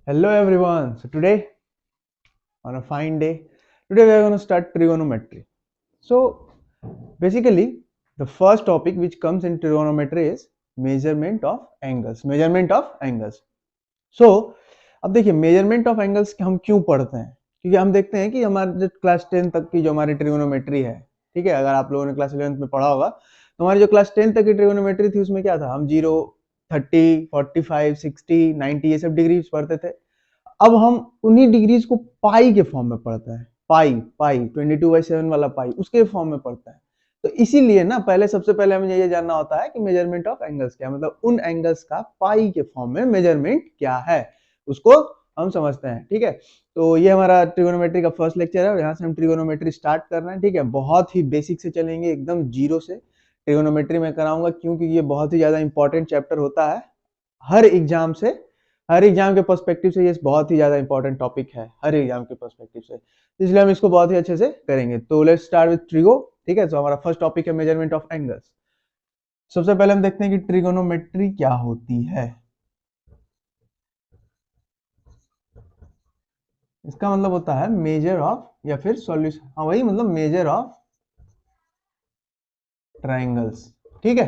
Hello everyone. So today, on a fine day, today we are going to start trigonometry. So basically, the first topic which comes in trigonometry is measurement of angles. Measurement of angles. So अब देखिए measurement of angles हम क्यों पढ़ते हैं, क्योंकि हम देखते हैं कि हमारे जो क्लास 10 तक की जो हमारी ट्रिगोनोमेट्री है, ठीक है, अगर आप लोगों ने क्लास 11 में पढ़ा होगा तो हमारी जो क्लास 10 तक की ट्रिगोनोमेट्री थी उसमें क्या था, हम 0, 30, 45, 60, 90 ये सब डिग्रीज पढ़ते थे। अब हम उन्हीं डिग्रीज को पाई के फॉर्म में पढ़ते हैं। पाई पाई 22/7 वाला पाई उसके फॉर्म में पढ़ता है। तो इसीलिए ना पहले सबसे पहले हमें ये जानना होता है कि मेजरमेंट ऑफ एंगल्स क्या है, मतलब उन एंगल्स का पाई के फॉर्म में मेजरमेंट क्या है उसको हम समझते हैं। ठीक है, तो ये हमारा ट्रिगोनोमेट्री का फर्स्ट लेक्चर है और यहाँ से हम ट्रिगोनोमेट्री स्टार्ट कर रहे हैं। ठीक है, बहुत ही बेसिक से चलेंगे, एकदम जीरो से ट्रिगोनोमेट्री में कराऊंगा, क्योंकि ये बहुत ही ज्यादा इंपॉर्टेंट चैप्टर होता है हर एग्जाम से। हर एग्जाम के पर्सपेक्टिव से ये बहुत ही ज्यादा इंपॉर्टेंट टॉपिक है, हर एग्जाम के पर्सपेक्टिव से, इसलिए हम इसको बहुत ही अच्छे से करेंगे। तो लेट्स स्टार्ट विद ट्रिगो। ठीक है, तो हमारा फर्स्ट टॉपिक है मेजरमेंट ऑफ एंगल्स। सबसे पहले हम देखते हैं कि ट्रिगोनोमेट्री क्या होती है। इसका मतलब होता है मेजर ऑफ या फिर सॉल्यूशन, हाँ वही मतलब मेजर ऑफ ट्रायंगल्स। ठीक है,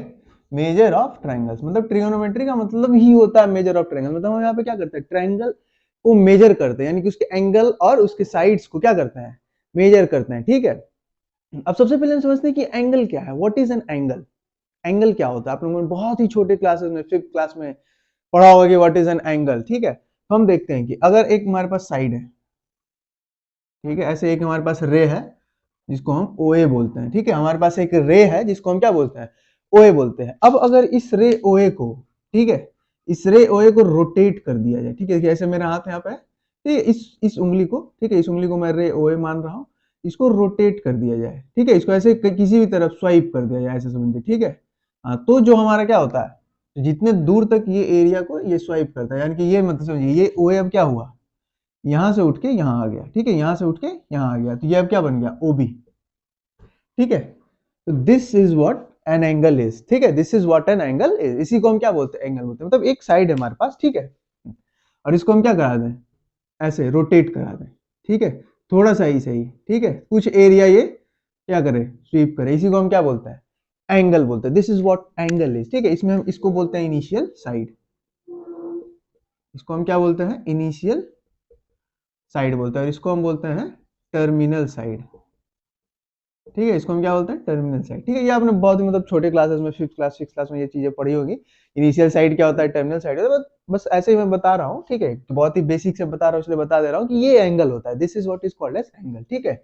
मेजर ऑफ ट्रायंगल्स मतलब ट्रिगोनोमेट्री का मतलब ही होता है मेजर ऑफ ट्रायंगल। मतलब हम यहाँ पे क्या करते हैं, ट्रायंगल को मेजर करते हैं, यानी कि उसके एंगल और उसके साइड्स को क्या करते हैं, मेजर करते हैं। ठीक है, अब सबसे पहले हम समझते हैं कि एंगल क्या है, what is an angle. Angle क्या होता है, आप लोगों ने बहुत ही छोटे क्लासेस में, 5th क्लास में पढ़ा होगा कि व्हाट इज एन एंगल। ठीक है, तो हम देखते हैं कि अगर एक हमारे पास साइड है, ठीक है, ऐसे एक हमारे पास रे है जिसको हम ओ ए बोलते हैं। ठीक है, हमारे पास एक रे है जिसको हम क्या बोलते हैं, ओ ए बोलते हैं। अब अगर इस रे ओ ए को, ठीक है, इस रे ओ ए को रोटेट कर दिया जाए, ठीक है, जैसे मेरा हाथ यहाँ पे है, ठीक है, इस उंगली को, ठीक है, इस उंगली को मैं रे ओ ए मान रहा हूँ, इसको रोटेट कर दिया जाए, ठीक है, इसको ऐसे किसी भी तरफ स्वाइप कर दिया जाए, ऐसे समझिए। ठीक है, हाँ, तो जो हमारा क्या होता है, जितने दूर तक ये एरिया को ये स्वाइप करता है, यानी कि ये मतलब समझिए ये ओ ए अब क्या हुआ, यहां से उठ के यहां आ गया। ठीक है, यहां से उठ के यहां आ गया, तो ये अब क्या बन गया, ओबी। ठीक है, तो this is what an angle is. ठीक है, this is what an angle is, इसी को हम क्या बोलते हैं, एंगल बोलते हैं। मतलब एक साइड है हमारे पास, ठीक है, और इसको हम क्या करा दें, ऐसे रोटेट करा दें। ठीक है, थोड़ा सा ही सही, ठीक है, कुछ एरिया ये क्या करे, स्वीप करे, इसी को हम क्या बोलते हैं, एंगल बोलते हैं। This is what angle is. ठीक है, इसमें हम इसको बोलते हैं इनिशियल साइड, इसको हम क्या बोलते हैं, इनिशियल साइड बोलते हैं, और इसको हम बोलते हैं टर्मिनल साइड। ठीक है, इसको हम क्या बोलते हैं, टर्मिनल साइड। ठीक है, ये आपने बहुत ही मतलब छोटे क्लासेस में, 5th क्लास 6th क्लास में ये चीजें पढ़ी होगी। इनिशियल साइड क्या होता है, टर्मिनल साइड होता है, बस ऐसे ही मैं बता रहा हूँ। ठीक है, तो बहुत ही बेसिक से बता रहा हूँ, इसलिए बता दे रहा हूँ कि ये एंगल होता है। This is what is called as angle. ठीक है,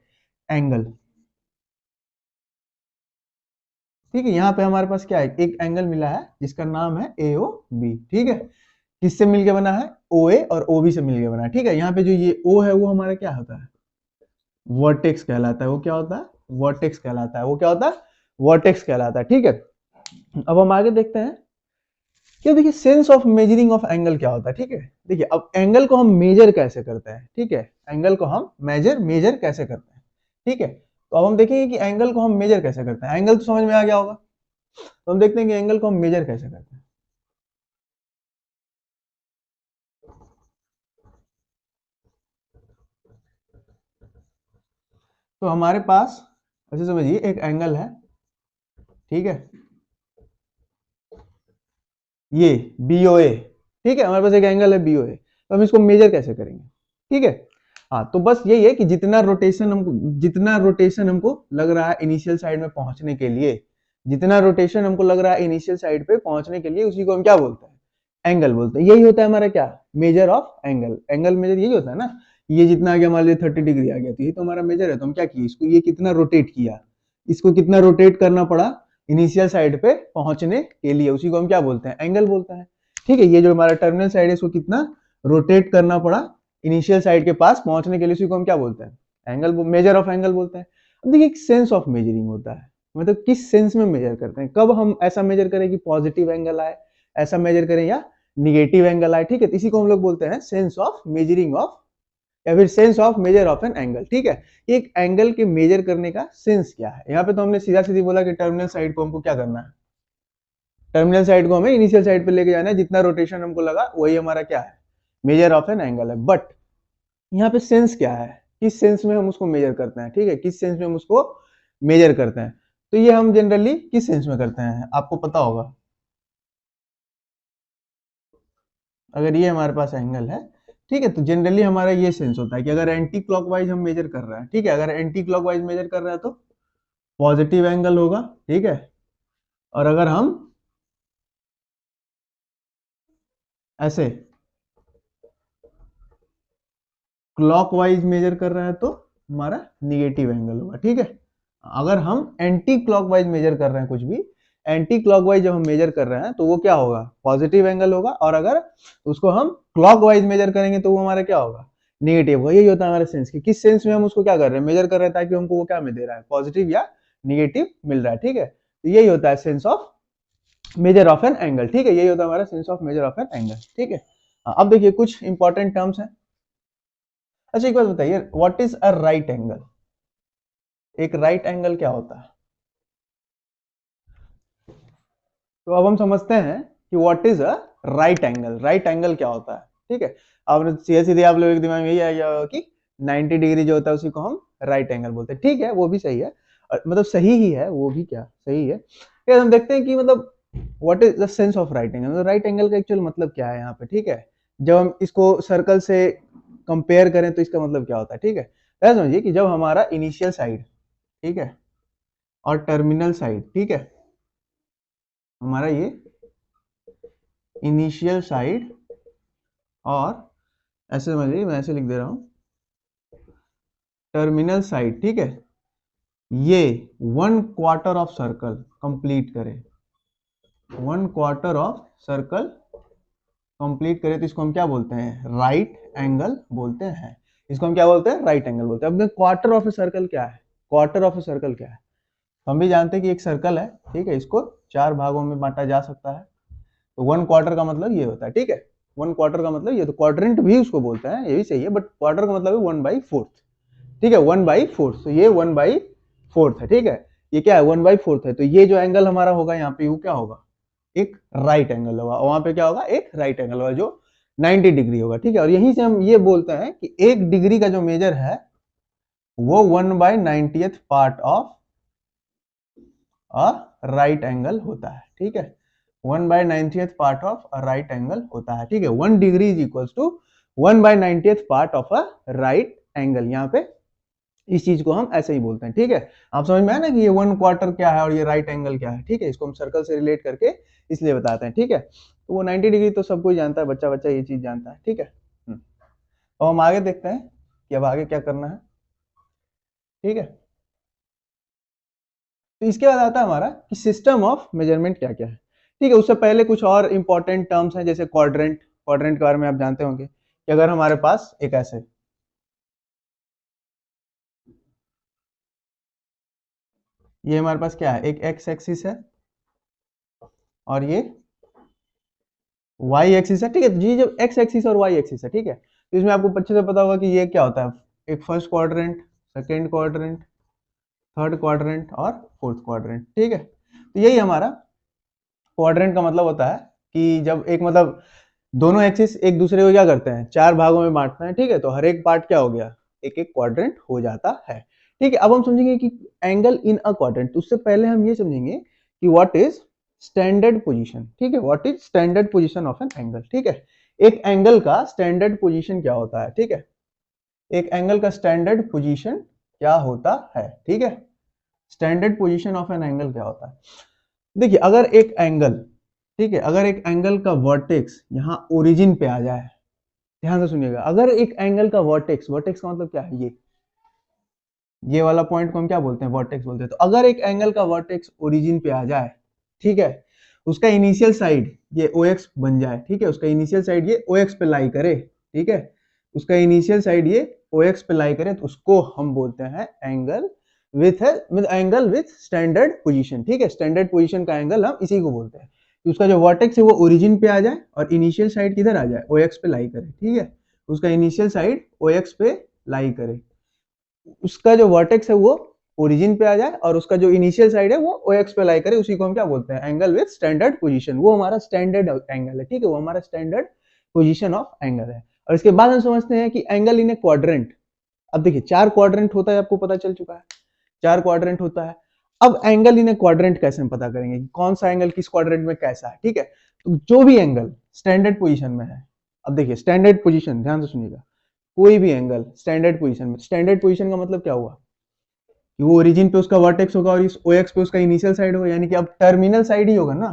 एंगल। ठीक है, यहाँ पे हमारे पास क्या है, एक एंगल मिला है जिसका नाम है एओ बी। ठीक है, किससे मिलके बना है, ओ ए और ओ बी से मिलके बना है। ठीक है, यहाँ पे जो ये ओ है वो हमारा क्या होता है, वर्टेक्स कहलाता है। वो क्या होता है, वर्टेक्स कहलाता है। वो क्या होता है, वर्टेक्स कहलाता है। ठीक है, अब हम आगे देखते हैं कि देखिए sense of measuring of angle क्या होता है। ठीक है, देखिए अब एंगल को हम मेजर कैसे करते हैं। ठीक है, एंगल को हम मेजर कैसे करते हैं। ठीक है, तो अब हम देखेंगे कि एंगल को हम मेजर कैसे करते हैं। एंगल तो समझ में आ गया होगा, तो हम देखते हैं कि एंगल को हम मेजर कैसे करते हैं। तो हमारे पास ऐसे समझिए एक एंगल है, ठीक है, ये बी ओ ए। ठीक है, हमारे पास एक एंगल है बी ओ ए, तो हम इसको मेजर कैसे करेंगे। ठीक है, हाँ, तो बस यही है कि जितना रोटेशन हमको लग रहा है इनिशियल साइड में पहुंचने के लिए, जितना रोटेशन हमको लग रहा है इनिशियल साइड पे पहुंचने के लिए, उसी को हम क्या बोलते हैं, एंगल बोलते हैं। यही होता है हमारा क्या, measure of angle. Angle measure यही होता है ना, ये जितना आ गया, मान लीजिए 30 डिग्री आ गया, तो ये तो हमारा मेजर है। तो हम क्या किए, इसको ये कितना रोटेट किया, इसको कितना रोटेट करना पड़ा इनिशियल साइड पे पहुंचने के लिए, उसी को हम क्या बोलते हैं, एंगल बोलते हैं। ठीक है, ये जो हमारा टर्मिनल साइड है इसको कितना रोटेट करना पड़ा इनिशियल साइड के पास पहुंचने के लिए, उसी को हम क्या बोलते हैं, एंगल, मेजर ऑफ एंगल बोलते हैं। अब देखिए एक सेंस ऑफ मेजरिंग होता है, मतलब किस सेंस में मेजर करते हैं, कब हम ऐसा मेजर करें कि पॉजिटिव एंगल आए, ऐसा मेजर करें या निगेटिव एंगल आए। ठीक है, इसी को हम लोग बोलते हैं सेंस ऑफ मेजरिंग ऑफ, या फिर sense of measure of an angle. ठीक है, एक एंगल के मेजर करने का सेंस क्या है। यहाँ पे तो हमने सीधा सीधी बोला कि टर्मिनल साइड को हमको क्या करना है, टर्मिनल साइड को हमें इनिशियल साइड पे लेके जाना है, जितना रोटेशन हमको लगा वही हमारा क्या है, मेजर ऑफ एन एंगल है। बट यहाँ पे सेंस क्या है, किस सेंस में हम उसको मेजर करते हैं, ठीक है, किस सेंस में हम उसको मेजर करते हैं। तो ये हम जनरली किस सेंस में करते हैं आपको पता होगा। अगर ये हमारे पास एंगल है, ठीक है, तो जनरली हमारा ये सेंस होता है कि अगर एंटी क्लॉकवाइज हम मेजर कर रहे हैं, ठीक है, अगर एंटी क्लॉकवाइज मेजर कर रहे हैं तो पॉजिटिव एंगल होगा, ठीक है, और अगर हम ऐसे क्लॉकवाइज मेजर कर रहे हैं तो हमारा निगेटिव एंगल होगा, ठीक है। अगर हम एंटी क्लॉकवाइज मेजर कर रहे हैं कुछ भी, एंटी क्लॉकवाइज जब हम मेजर कर रहे हैं तो वो क्या होगा, पॉजिटिव एंगल होगा, और अगर उसको हम क्लॉकवाइज मेजर करेंगे तो वो हमारा क्या होगा, निगेटिव होगा। यही होता है हमारे सेंस की, किस सेंस में हम उसको क्या कर रहे हैं, मेजर कर रहे हैं, ताकि हमको वो क्या मिल दे रहा है, पॉजिटिव या निगेटिव मिल रहा है, ठीक है। तो यही होता है sense of measure of an angle, ठीक है, यही होता है हमारा sense of measure of an angle, ठीक है। अब देखिए कुछ इंपॉर्टेंट टर्म्स हैं। अच्छा एक बात बताइए, what is a right angle, एक राइट एंगल क्या होता है। तो अब हम समझते हैं कि what is a right angle, right angle क्या होता है, ठीक है। अब सीधे सीधे आप लोगों के दिमाग में यही आ गया होगा कि 90 डिग्री जो होता है उसी को हम राइट एंगल बोलते हैं, ठीक है, वो भी सही है, मतलब सही ही है, वो भी क्या सही है। फिर हम देखते हैं कि मतलब what is the sense of right angle, मतलब राइट एंगल का एक्चुअल मतलब क्या है यहाँ पे, ठीक है। जब हम इसको सर्कल से कंपेयर करें तो इसका मतलब क्या होता है, ठीक है। ऐसा समझिए कि जब हमारा इनिशियल साइड, ठीक है, और टर्मिनल साइड, ठीक है, हमारा ये इनिशियल साइड, और ऐसे समझिए मैं ऐसे लिख दे रहा हूं, टर्मिनल साइड, ठीक है, ये 1/4 ऑफ सर्कल कंप्लीट करे, 1/4 ऑफ सर्कल कंप्लीट करे तो इसको हम क्या बोलते हैं, राइट एंगल बोलते हैं। इसको हम क्या बोलते हैं, राइट एंगल बोलते हैं। अब क्वार्टर ऑफ ए सर्कल क्या है, क्वार्टर ऑफ ए सर्कल क्या है, हम भी जानते हैं कि एक सर्कल है, ठीक है, इसको 4 भागों में बांटा जा सकता है। तो 1/4 का मतलब ये होता है, ठीक है, 1/4 का मतलब ये, तो क्वाड्रेंट भी उसको बोलते हैं, ये भी सही है, बट क्वार्टर का मतलब है 1/4, ठीक है, 1/4, तो ये 1/4 है, ठीक है, ये क्या है 1/4 है, तो ये जो एंगल हमारा होगा यहाँ पे वो क्या होगा, एक राइट एंगल होगा, और वहां पे क्या होगा, एक राइट एंगल होगा जो 90 डिग्री होगा, ठीक है। और यहीं से हम ये बोलते हैं कि 1 डिग्री का जो मेजर है वो 1/90th part of a right angle होता है, ठीक है, 1/90th part of a right angle होता है, ठीक है। 1 degree is equals to 1/90th part of a right angle, यहाँ पे इस चीज को हम ऐसे ही बोलते हैं, ठीक है। आप समझ में आया ना कि ये 1/4 क्या है और ये राइट एंगल क्या है, ठीक है, इसको हम सर्कल से रिलेट करके इसलिए बताते हैं, ठीक है। तो वो 90 डिग्री तो सब कोई जानता है, बच्चा बच्चा ये चीज जानता है, ठीक है। तो हम आगे देखते हैं कि अब आगे क्या करना है, ठीक है। तो इसके बाद आता है हमारा कि सिस्टम ऑफ मेजरमेंट क्या क्या है, ठीक है। उससे पहले कुछ और इंपॉर्टेंट टर्म्स हैं, जैसे क्वाड्रेंट, क्वाड्रेंट के बारे में आप जानते होंगे कि अगर हमारे पास एक ऐसे, ये हमारे पास क्या है, एक एक्स एक्सिस है और ये वाई एक्सिस है, ठीक है। तो ये जब एक्स एक्सिस और वाई एक्सिस है, ठीक है, तो इसमें आपको अच्छे से पता होगा कि ये क्या होता है, एक first quadrant, second quadrant, third quadrant और फोर्थ क्वाड्रेंट, ठीक है। तो यही हमारा क्वाड्रेंट का मतलब होता है कि जब एक मतलब दोनों एक्सिस एक दूसरे को क्या करते हैं, 4 भागों में बांटते हैं, ठीक है, तो हर एक पार्ट क्या हो गया, एक एक क्वाड्रेंट हो जाता है, ठीक है। अब हम समझेंगे कि एंगल इन अ क्वाड्रेंट, तो उससे पहले हम ये समझेंगे कि व्हाट इज स्टैंडर्ड पोजीशन, ठीक है, what is standard position of an angle, ठीक है। एक एंगल का स्टैंडर्ड पोजीशन क्या होता है, ठीक है, एक एंगल का स्टैंडर्ड पोजीशन क्या होता है, ठीक है, standard position of an angle क्या होता है। देखिए अगर एक एंगल, ठीक है, अगर एक एंगल का वर्टेक्स यहाँ ओरिजिन पे आ जाए, ध्यान से सुनिएगा, अगर एक एंगल का वर्टेक्स, वर्टेक्स का मतलब क्या है, ये वाला पॉइंट को हम क्या बोलते हैं, वर्टेक्स बोलते हैं। तो अगर एक एंगल का वर्टेक्स ओरिजिन पे आ जाए, ठीक है, उसका इनिशियल साइड ये OX बन जाए, ठीक है, उसका इनिशियल साइड ये OX पे लाई करे, ठीक है, उसका इनिशियल साइड ये OX पे लाई करे, तो उसको हम बोलते हैं एंगल विथ स्टैंडर्ड पोजीशन, ठीक है, स्टैंडर्ड पोजीशन का एंगल हम इसी को बोलते हैं कि उसका जो वर्टेक्स है वो ओरिजिन पे आ जाए और इनिशियल साइड किधर आ जाए, OX पे लाई करे, ठीक है, उसका इनिशियल साइड OX पे लाई करे, उसका जो वर्टेक्स है वो ओरिजिन पे आ जाए और उसका जो इनिशियल साइड है वो OX पे लाई करे, उसी को हम क्या बोलते हैं, एंगल विथ स्टैंडर्ड पोजीशन, वो हमारा स्टैंडर्ड एंगल है, ठीक है, वो हमारा स्टैंडर्ड पोजीशन ऑफ एंगल है। और इसके बाद हम समझते हैं कि एंगल इन ए क्वाड्रेंट। अब देखिए 4 क्वाड्रेंट होता है, आपको पता चल चुका है 4 क्वाड्रेंट होता है। अब एंगल इन ए क्वाड्रेंट कैसे हम पता करेंगे कि कौन सा एंगल किस क्वाड्रेंट में कैसा है, ठीक है। तो जो भी एंगल स्टैंडर्ड पोजीशन में है, अब देखिए स्टैंडर्ड पोजीशन ध्यान से सुनिएगा, कोई भी एंगल स्टैंडर्ड पोजीशन में, स्टैंडर्ड पोजीशन का मतलब क्या हुआ कि वो ओरिजिन पे उसका वर्टेक्स होगा और इस OX पे उसका इनिशियल साइड होगा, यानी कि अब टर्मिनल साइड ही होगा ना।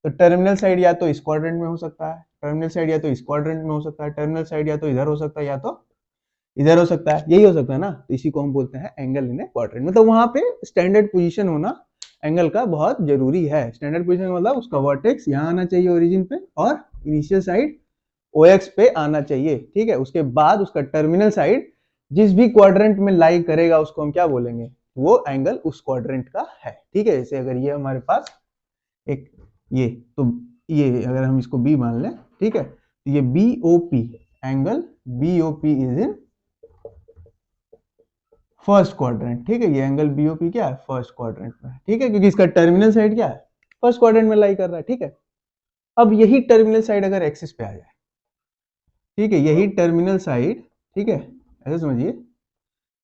तो टर्मिनल साइड या तो इस क्वाड्रेंट में हो सकता है, टर्मिनल साइड या तो इस क्वाड्रेंट में हो सकता है, टर्मिनल साइड या तो इधर हो सकता है या तो इधर हो सकता है, यही हो सकता है ना। तो इसी को हम बोलते हैं एंगल इन ए क्वाड्रेंट। मतलब वहां पे स्टैंडर्ड पोजीशन होना एंगल का बहुत जरूरी है। स्टैंडर्ड पोजीशन का मतलब उसका वर्टेक्स यहाँ आना चाहिए ओरिजिन पे और इनिशियल साइड OX पे आना चाहिए, ठीक है। उसके बाद उसका टर्मिनल साइड जिस भी क्वाड्रेंट में लाई करेगा उसको हम क्या बोलेंगे, वो एंगल उस क्वाड्रेंट का है, ठीक है। जैसे अगर ये हमारे पास एक ये, तो ये अगर हम इसको B मान लें, ठीक है, तो ये BOP angle BOP is in first quadrant, ठीक है। ये एंगल BOP क्या है, फर्स्ट क्वाड्रेंट में, ठीक है, क्योंकि इसका टर्मिनल साइड क्या है, फर्स्ट क्वाड्रेंट में लाई कर रहा है, ठीक है। अब यही टर्मिनल साइड अगर एक्सिस पे आ जाए, ठीक है, यही टर्मिनल साइड, ठीक है, ऐसे समझिए,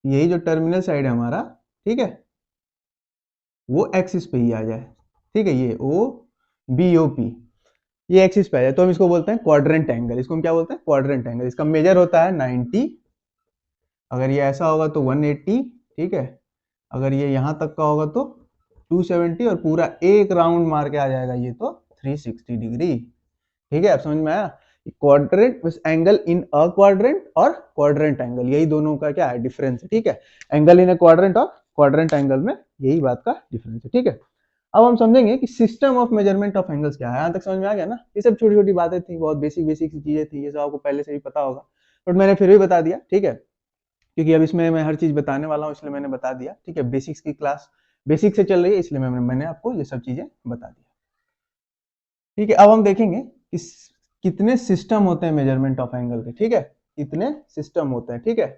यही जो टर्मिनल साइड है हमारा, ठीक है, वो एक्सिस पे ही आ जाए, ठीक है, ये OBOP ये एक्सिस पे आ जाए, तो हम इसको बोलते हैं क्वाड्रेंट एंगल। इसको हम क्या बोलते हैं, क्वाड्रेंट एंगल। इसका मेजर होता है 90, अगर ये ऐसा होगा तो 180, ठीक है, अगर ये यहां तक का होगा तो 270 और पूरा एक राउंड मार के आ जाएगा ये तो 360 डिग्री, ठीक है। अब समझ में आया, quadrant angle in a quadrant और क्वाड्रेंट एंगल, यही दोनों का क्या है, डिफरेंस है, ठीक है। एंगल इन अ क्वाड्रेंट और क्वाड्रेंट एंगल में यही बात का डिफरेंस है, ठीक है। अब हम समझेंगे कि system of measurement of angles क्या है। यहां तक समझ में आ गया ना, ये सब छोटी छोटी बातें थी, बहुत बेसिक बेसिक सी चीजें थी, ये सब आपको पहले से ही पता होगा, बट मैंने फिर भी बता दिया, ठीक है, क्योंकि अब इसमें मैं हर चीज बताने वाला हूँ, इसलिए मैंने बता दिया, ठीक है। बेसिक्स की क्लास बेसिक से चल रही है, इसलिए मैंने आपको ये सब चीजें बता दिया, ठीक है। अब हम देखेंगे कि कितने सिस्टम होते हैं मेजरमेंट ऑफ एंगल के, ठीक है, कितने सिस्टम होते हैं, ठीक है।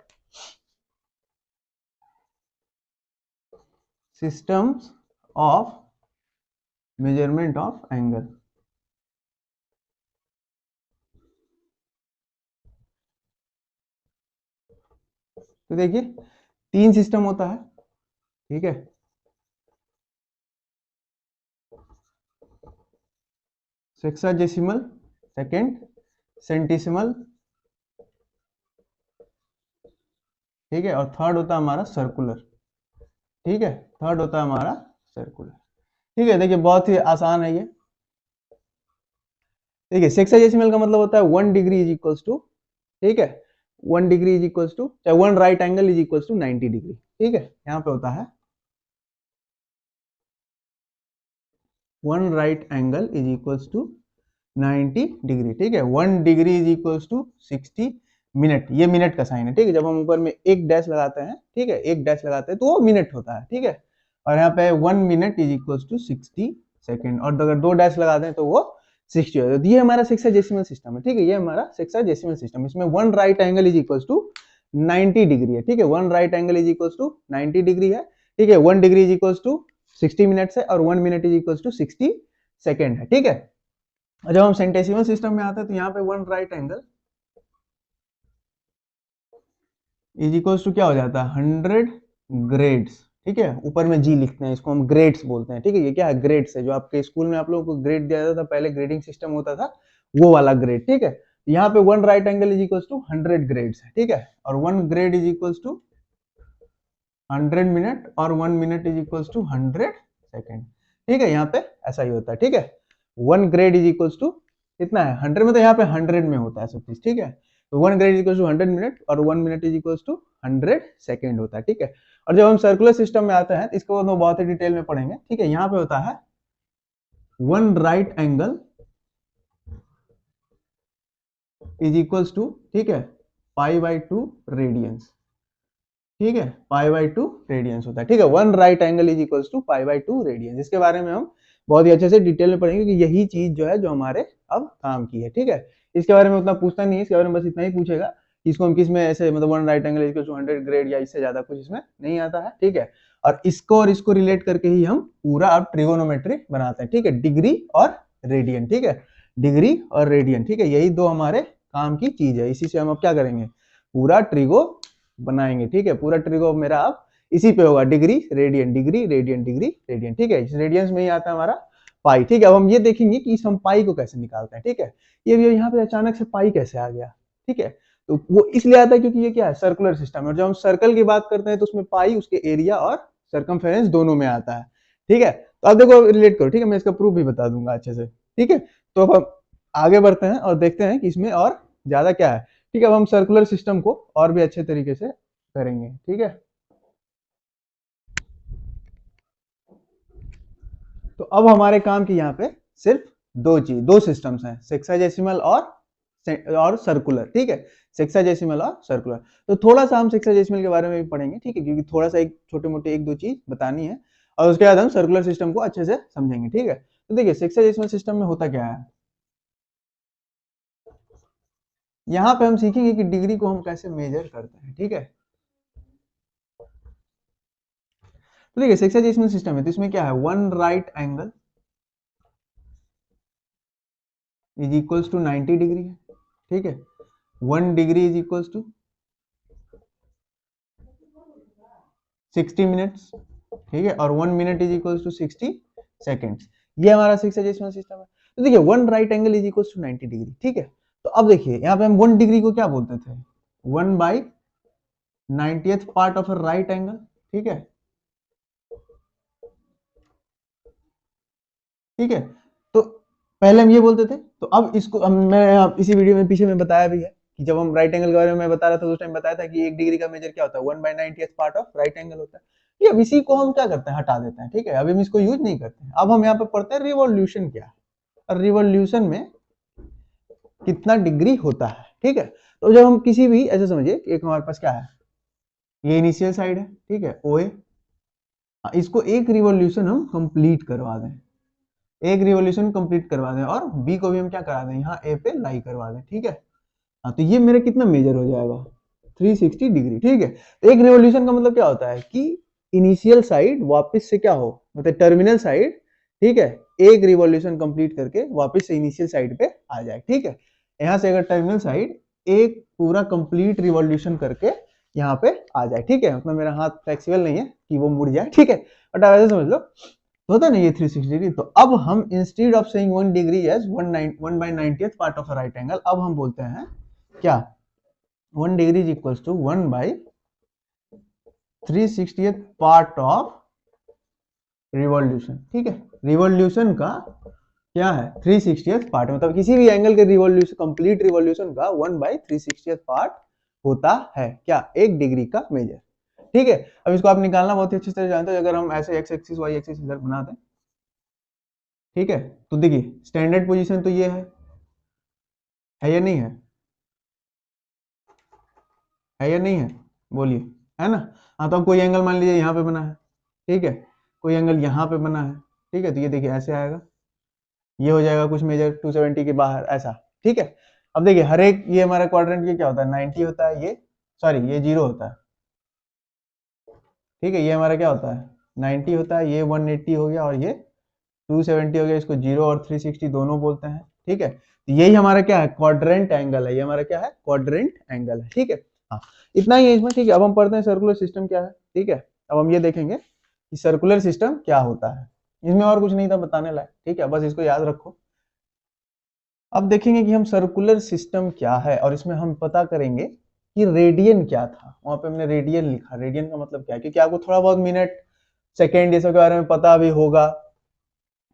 Systems of measurement of angle, तो देखिए 3 सिस्टम होता है, ठीक है। सेक्साडेसिमल, सेकंड सेंटिसिमल, ठीक है, और थर्ड होता है हमारा सर्कुलर, ठीक है, थर्ड होता है हमारा सर्कुलर, ठीक है। देखिए बहुत ही आसान है ये, देखिए सेक्साडेसिमल का मतलब होता है 1 डिग्री इज इक्वल्स टू, ठीक है, 1 डिग्री इज इक्वल्स टू, चाहे 1 right angle is equals to 90 degree, ठीक है। यहाँ पे होता है 1 right angle is equals to 90 degree, ठीक है। 1 degree is equals to 60 minute, ये मिनट का साइन है, ठीक है। जब हम ऊपर में एक डैश लगाते हैं, ठीक है, एक डैश लगाते हैं तो वो मिनट होता है, ठीक है। और यहाँ पे 1 minute is equals to 60 second, और अगर 2 डैश लगाते हैं तो वो 60 हो जाता है। ये हमारा सेक्साडेसिमल सिस्टम है, ठीक है, ये हमारा सेक्साडेसिमल सिस्टम। इसमें 1 right angle is equals to 90 degree है, ठीक है, 1 right angle is equals to 90 degree है, ठीक है। 1 degree is equals to 60 minutes है और 1 minute is equals to 60 second है, ठीक है। और जब हम सेंटेसिमल सिस्टम में आते हैं तो यहाँ पे 1 right angle is equals to क्या हो जाता है, 100 ग्रेड्स, ठीक है। ऊपर में जी लिखते हैं, इसको हम ग्रेड्स बोलते हैं, ठीक है। ये क्या है, ग्रेड्स है, जो आपके स्कूल में आप लोगों को ग्रेड दिया जाता था पहले, ग्रेडिंग सिस्टम होता था, वो वाला ग्रेड, ठीक है। यहाँ पे 1 right angle is equals to 100 grades है, ठीक है। और 1 grade is equals to 100 minute और 1 minute is equals to 100 second, ठीक है। यहाँ पे ऐसा ही होता है, ठीक है। 1 ग्रेड इज इक्वल्स टू कितना है, 100 में, तो यहाँ पे 100 में होता है सब चीज, ठीक है। तो 1 grade is equals to 100 minute और 1 minute is equals to 100 second होता है, ठीक है। और जब हम सर्कुलर सिस्टम में आते हैं तो इसको तो बहुत ही डिटेल में पढ़ेंगे, ठीक है। यहाँ पे होता है 1 right angle is equals to, ठीक है, π/2 रेडियंस, ठीक है, π/2 रेडियंस होता है, ठीक है। 1 right angle is equals to π/2 radians. इसके बारे में हम बहुत ही अच्छे से डिटेल में पढ़ेंगे कि यही चीज जो है जो हमारे अब काम की है, ठीक है। इसके बारे में उतना पूछता नहीं है, इसके बारे में बस इतना ही पूछेगा, इसको हम किस में ऐसे मतलब 1 right angle is equals to 100 grade या इससे ज्यादा कुछ इसमें नहीं आता है, ठीक है। और इसको रिलेट करके ही हम पूरा अब ट्रिगोनोमेट्री बनाते हैं, ठीक है, डिग्री और रेडियन, ठीक है, डिग्री और रेडियन, ठीक है, यही दो हमारे काम की चीज है। इसी से हम अब क्या करेंगे, पूरा ट्रिगो बनाएंगे। ठीक है, पूरा ट्रिगो मेरा अब इसी पे होगा, degree radian degree radian degree radian. ठीक है, इस रेडियंस में ही आता है हमारा पाई। ठीक है, अब हम ये देखेंगे कि इस हम पाई को कैसे निकालते हैं। ठीक है, ये भी यहाँ पे अचानक से पाई कैसे आ गया। ठीक है, तो वो इसलिए आता है क्योंकि ये क्या है, सर्कुलर सिस्टम है, और जब हम सर्कल की बात करते हैं तो उसमें पाई उसके एरिया और सर्कमफेरेंस दोनों में आता है। ठीक है, तो अब देखो रिलेट करो। ठीक है, मैं इसका प्रूफ भी बता दूंगा अच्छे से। ठीक है, तो अब हम आगे बढ़ते हैं और देखते हैं कि इसमें और ज्यादा क्या है। ठीक है, अब हम सर्कुलर सिस्टम को और भी अच्छे तरीके से करेंगे। ठीक है, तो अब हमारे काम की यहाँ पे सिर्फ दो सिस्टम्स हैं, सेक्साजेसिमल और सर्कुलर। ठीक है, सेक्साजेसिमल और सर्कुलर। तो थोड़ा सा हम सेक्साजेसिमल के बारे में भी पढ़ेंगे। ठीक है, क्योंकि थोड़ा सा एक छोटे मोटे एक दो चीज बतानी है, और उसके बाद हम सर्कुलर सिस्टम को अच्छे से समझेंगे। ठीक है, तो देखिए सेक्साजेसिमल सिस्टम में होता क्या है, यहाँ पे हम सीखेंगे कि डिग्री को हम कैसे मेजर करते हैं। ठीक है, तो देखिए सेक्साजेसिमल सिस्टम है तो इसमें क्या है, one right angle is equals to 90 degree है। ठीक है, 1 degree is equals to 60 minutes. ठीक है, और 1 minute is equals to 60 seconds. ये हमारा सेक्साजेसिमल सिस्टम है। तो देखिए one right angle is equals to 90 degree. ठीक है, तो अब देखिए यहाँ पे हम 1 डिग्री को क्या बोलते थे, 1/90th part of a right angle. ठीक है, ठीक है, तो पहले हम ये बोलते थे, तो अब इसको मैं इसी वीडियो में पीछे में बताया भी है कि जब हम राइट एंगल के बारे में मैं बता रहा था तो उस टाइम बताया था कि 1 डिग्री का मेजर क्या होता है, 1/90th part of right angle होता है। ये अब इसी को हम क्या करते हैं, हटा देते हैं। ठीक है, अभी हम इसको यूज नहीं करते हैं। अब हम यहाँ पे पढ़ते हैं रिवॉल्यूशन क्या है, और रिवॉल्यूशन में कितना डिग्री होता है। ठीक है, तो जब हम किसी भी ऐसे समझिए एक हमारे पास क्या है, ये इनिशियल साइड है। ठीक है, OA, इसको एक रिवॉल्यूशन हम कंप्लीट करवा दें, एक रिवॉल्यूशन कंप्लीट करवा दें, और बी को भी हम क्या करा दें, यहाँ ए पे लाई करवा दें। ठीक है, हाँ, तो ये मेरा कितना मेजर हो जाएगा, 360 डिग्री। ठीक है, तो एक रिवॉल्यूशन का मतलब क्या होता है कि इनिशियल साइड वापस से क्या हो, मतलब टर्मिनल साइड, ठीक है, एक रिवॉल्यूशन कंप्लीट करके वापस से इनिशियल साइड पे आ जाए। ठीक है, यहाँ से अगर टर्मिनल साइड एक पूरा कंप्लीट रिवॉल्यूशन करके यहाँ पे आ जाए। ठीक है, मतलब मेरा हाथ फ्लेक्सिबल नहीं है कि वो मुड़ जाए। ठीक है, बट आप ऐसे समझ लो, तो होता है ना ये 360 डिग्री। तो अब हम instead of saying 1 degree as 1/90th part of a right angle, अब हम बोलते हैं क्या, 1 degree is equals to 1/360th part of revolution. ठीक है, रिवॉल्यूशन का क्या है, 360th पार्ट, मतलब किसी भी एंगल के रिवॉल्यूशन, कंप्लीट रिवॉल्यूशन का 1/360th पार्ट होता है क्या, 1 डिग्री का मेजर। ठीक है, अब इसको आप निकालना बहुत ही अच्छी तरह जानते हो। अगर हम ऐसे एक्स एक्सिस वाई एक्सिस इधर बना दें, ठीक है, तो देखिए स्टैंडर्ड पोजीशन तो ये है या नहीं है, है या नहीं है, बोलिए, है ना। हाँ, तो अब कोई एंगल मान लीजिए यहाँ पे बना है, ठीक है, कोई एंगल यहाँ पे बना है, ठीक है, तो ये देखिए ऐसे आएगा, ये हो जाएगा कुछ मेजर 270 के बाहर ऐसा। ठीक है, अब देखिए हर एक, ये हमारा क्वाड्रेंट ये क्या होता है, 90 होता है, ये सॉरी ये 0 होता है। ठीक है, ये हमारा क्या होता है, 90 होता है, ये 180 हो गया, और ये 270 हो गया। इसको 0 और 360 दोनों बोलते हैं। ठीक है, तो यही हमारा क्या है, क्वाड्रेंट एंगल है, ये हमारा क्या है, क्वाड्रेंट एंगल है। ठीक है, हाँ, इतना ही है इसमें। ठीक है, अब हम पढ़ते हैं सर्कुलर सिस्टम क्या है। ठीक है, अब हम ये देखेंगे कि सर्कुलर सिस्टम क्या होता है। इसमें और कुछ नहीं था बताने लायक। ठीक है, बस इसको याद रखो। अब देखेंगे कि हम सर्कुलर सिस्टम क्या है, और इसमें हम पता करेंगे कि रेडियन क्या था। वहां पे हमने रेडियन लिखा, रेडियन का मतलब क्या है, क्योंकि आपको थोड़ा बहुत मिनट सेकेंड ये सब के बारे में पता भी होगा।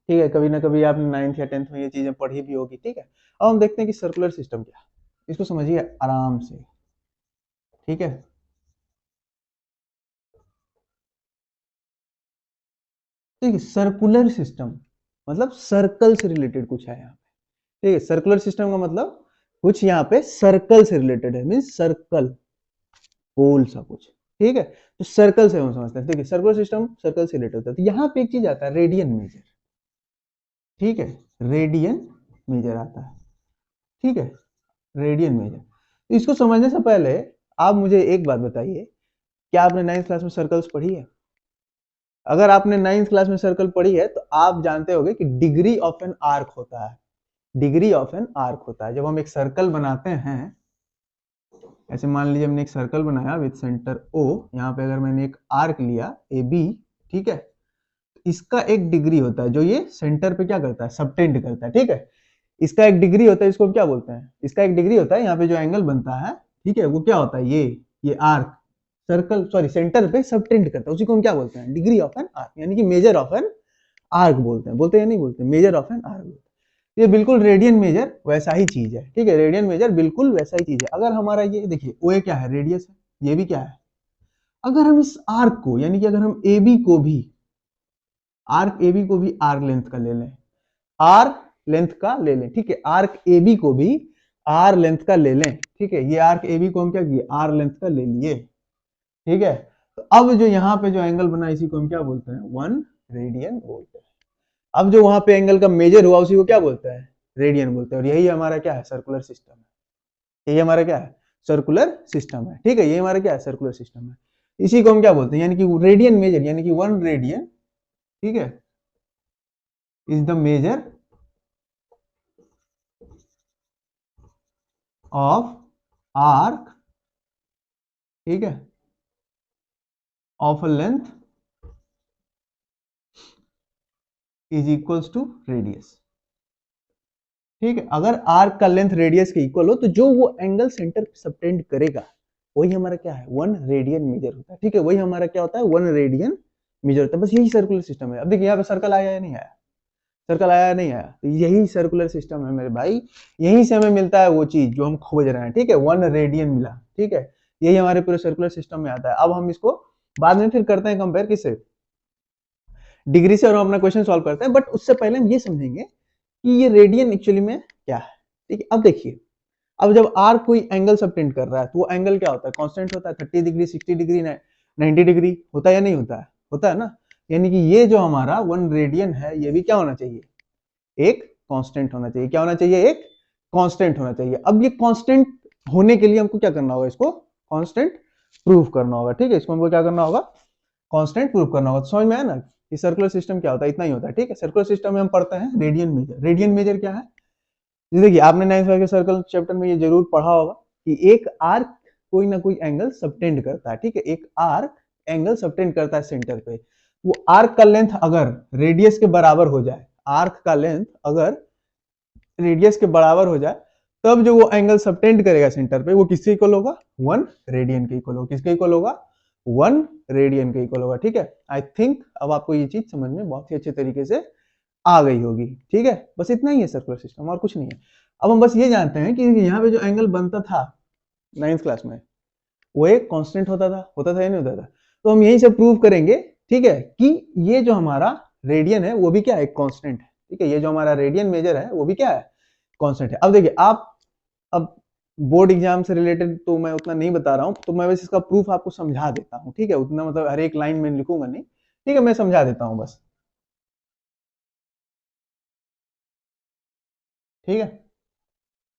ठीक है, कभी ना कभी आपने 9th या 10th में ये चीजें पढ़ी भी होगी। ठीक है, अब हम देखते हैं कि सर्कुलर सिस्टम क्या है, इसको समझिए आराम से। ठीक है, ठीक है, सर्कुलर सिस्टम मतलब सर्कल से रिलेटेड कुछ है यहाँ पे। ठीक है, सर्कुलर सिस्टम का मतलब कुछ यहाँ पे सर्कल से रिलेटेड है, मीन्स सर्कल, गोल सा कुछ। ठीक है, तो सर्कल से हम समझते हैं। देखिए सर्कुलर सिस्टम सर्कल से रिलेटेड होता है, तो यहाँ पे एक चीज आता है, रेडियन मेजर। ठीक है, रेडियन मेजर आता है। ठीक है, रेडियन मेजर। इसको समझने से पहले आप मुझे एक बात बताइए, क्या आपने 9th क्लास में सर्कल्स पढ़ी है? अगर आपने 9th क्लास में सर्कल पढ़ी है तो आप जानते होंगे कि डिग्री ऑफ एन आर्क होता है। डिग्री ऑफ एन आर्क होता है। जब हम एक सर्कल बनाते हैं, ऐसे मान लीजिए हमने एक सर्कल बनाया विद सेंटर O, यहाँ पे अगर मैंने एक आर्क लिया AB, ठीक है, इसका एक डिग्री होता है जो ये सेंटर पे क्या करता है, सबटेंड करता है, ठीक है। इसका एक डिग्री होता है, इसको क्या बोलते हैं, इसका एक डिग्री होता है, यहाँ पे जो एंगल बनता है, ठीक है, वो क्या होता है, ये आर्क सर्कल सॉरी सेंटर पे सबटेंड करता है, उसी को हम क्या बोलते हैं, डिग्री ऑफ एन आर्क, यानी कि मेजर ऑफ एन आर्क बोलते हैं, बोलते हैं या नहीं बोलते, मेजर ऑफ एन आर्क बोलते हैं। ये बिल्कुल रेडियन मेजर वैसा ही चीज है, ठीक है, रेडियन मेजर बिल्कुल वैसा ही चीज है। अगर हमारा ये देखिए ओ ए क्या है, रेडियस है, ये भी क्या है, अगर हम इस आर्क को यानी कि अगर हम ए बी को भी आर्क ए बी को भी आर्क लेंथ का ले लें, आर लेंथ का ले लें, ठीक है, आर्क ए बी को भी आर लेंथ का ले लें, ठीक है, ये आर्क ए बी को हम क्या किए, आर लेंथ का ले लिए, ठीक है। तो अब जो यहाँ पे जो एंगल बना इसी को हम क्या बोलते हैं, 1 रेडियन बोलते हैं। अब जो वहां पे एंगल का मेजर हुआ उसी को क्या बोलते हैं, रेडियन बोलते हैं। और यही हमारा क्या है, सर्कुलर सिस्टम है, यही हमारा क्या है, सर्कुलर सिस्टम है, ठीक है, ये हमारा क्या है, सर्कुलर सिस्टम है। इसी को हम क्या बोलते हैं, यानी कि रेडियन मेजर, यानी कि 1 रेडियन, ठीक है, is the measure of arc, ठीक है, of a length is equals to radius, ठीक है। अगर आर्क का लेंथ रेडियस के इक्वल हो तो जो वो एंगल सेंटर पे सबटेंड करेगा वही हमारा क्या है, 1 रेडियन मेजर होता है, ठीक है, वही हमारा क्या होता है, 1 रेडियन मेजर होता है। बस यही सर्कुलर सिस्टम है। अब देखिए यहाँ पे सर्कल आया या नहीं आया, सर्कल आया या नहीं आया, तो यही सर्कुलर सिस्टम है मेरे भाई, यहीं से हमें मिलता है वो चीज जो हम खोज रहे हैं, ठीक है, 1 रेडियन मिला, ठीक है, यही हमारे पूरे सर्कुलर सिस्टम में आता है। अब हम इसको बाद में फिर करते हैं कंपेयर किससे, डिग्री से, और हम अपना क्वेश्चन सॉल्व करते हैं। बट उससे पहले हम ये समझेंगे कि ये रेडियन एक्चुअली में क्या है, ठीक है। अब देखिए, अब जब आर कोई एंगल सबटेंड कर रहा है तो वो एंगल क्या होता है, कांस्टेंट होता है, 30 डिग्री, 60 डिग्री, 90 डिग्री, होता है या नहीं होता है, होता है ना। यानी कि ये जो हमारा 1 रेडियन है ये भी क्या होना चाहिए, एक कांस्टेंट होना चाहिए। क्या होना चाहिए, एक कांस्टेंट होना चाहिए। अब ये कांस्टेंट होने के लिए हमको क्या करना होगा, इसको कांस्टेंट प्रूव करना होगा, ठीक है, इसको हमको क्या करना होगा, कांस्टेंट प्रूव करना होगा। तो समझ में आया ना कि सर्कुलर सिस्टम क्या होता है, इतना ही होता है, ठीक है। सर्कुलर सिस्टम में हम पढ़ते हैं रेडियन मेजर। रेडियन मेजर क्या है, देखिए आपने 9th के सर्कल चैप्टर में ये जरूर पढ़ा होगा कि एक आर्क कोई ना कोई एंगल सबटेंड करता है, ठीक है, एक आर्क एंगल सबटेंड करता है सेंटर पे। वो आर्क का लेंथ अगर रेडियस के बराबर हो जाए, आर्क का लेंथ अगर रेडियस के बराबर हो जाए, तब जो वो एंगल सबटेंड करेगा सेंटर पे वो किसके इक्वल होगा, 1 रेडियन के इक्वल होगा। किसके इक्वल होगा, 1 रेडियन के इक्वल होगा, ठीक है। आई थिंक अब आपको ये चीज समझ में बहुत ही अच्छे तरीके से आ गई होगी, ठीक है। बस इतना ही है सर्कुलर सिस्टम, और कुछ नहीं है। अब हम बस ये जानते हैं कि यहाँ पे जो एंगल बनता था 9th क्लास में वो एक कांस्टेंट होता था या नहीं होता था। तो हम यही से प्रूव करेंगे, ठीक है, कि ये जो हमारा रेडियन है वो भी क्या है, एक कांस्टेंट है, ठीक है, ये जो हमारा रेडियन मेजर है वो भी क्या है, कांस्टेंट है। अब देखिए आप, अब बोर्ड एग्जाम से रिलेटेड तो मैं उतना नहीं बता रहा हूँ, तो मैं बस इसका प्रूफ आपको समझा देता हूँ, ठीक है, उतना मतलब हर एक लाइन में लिखूंगा नहीं, ठीक है, मैं समझा देता हूँ बस, ठीक है।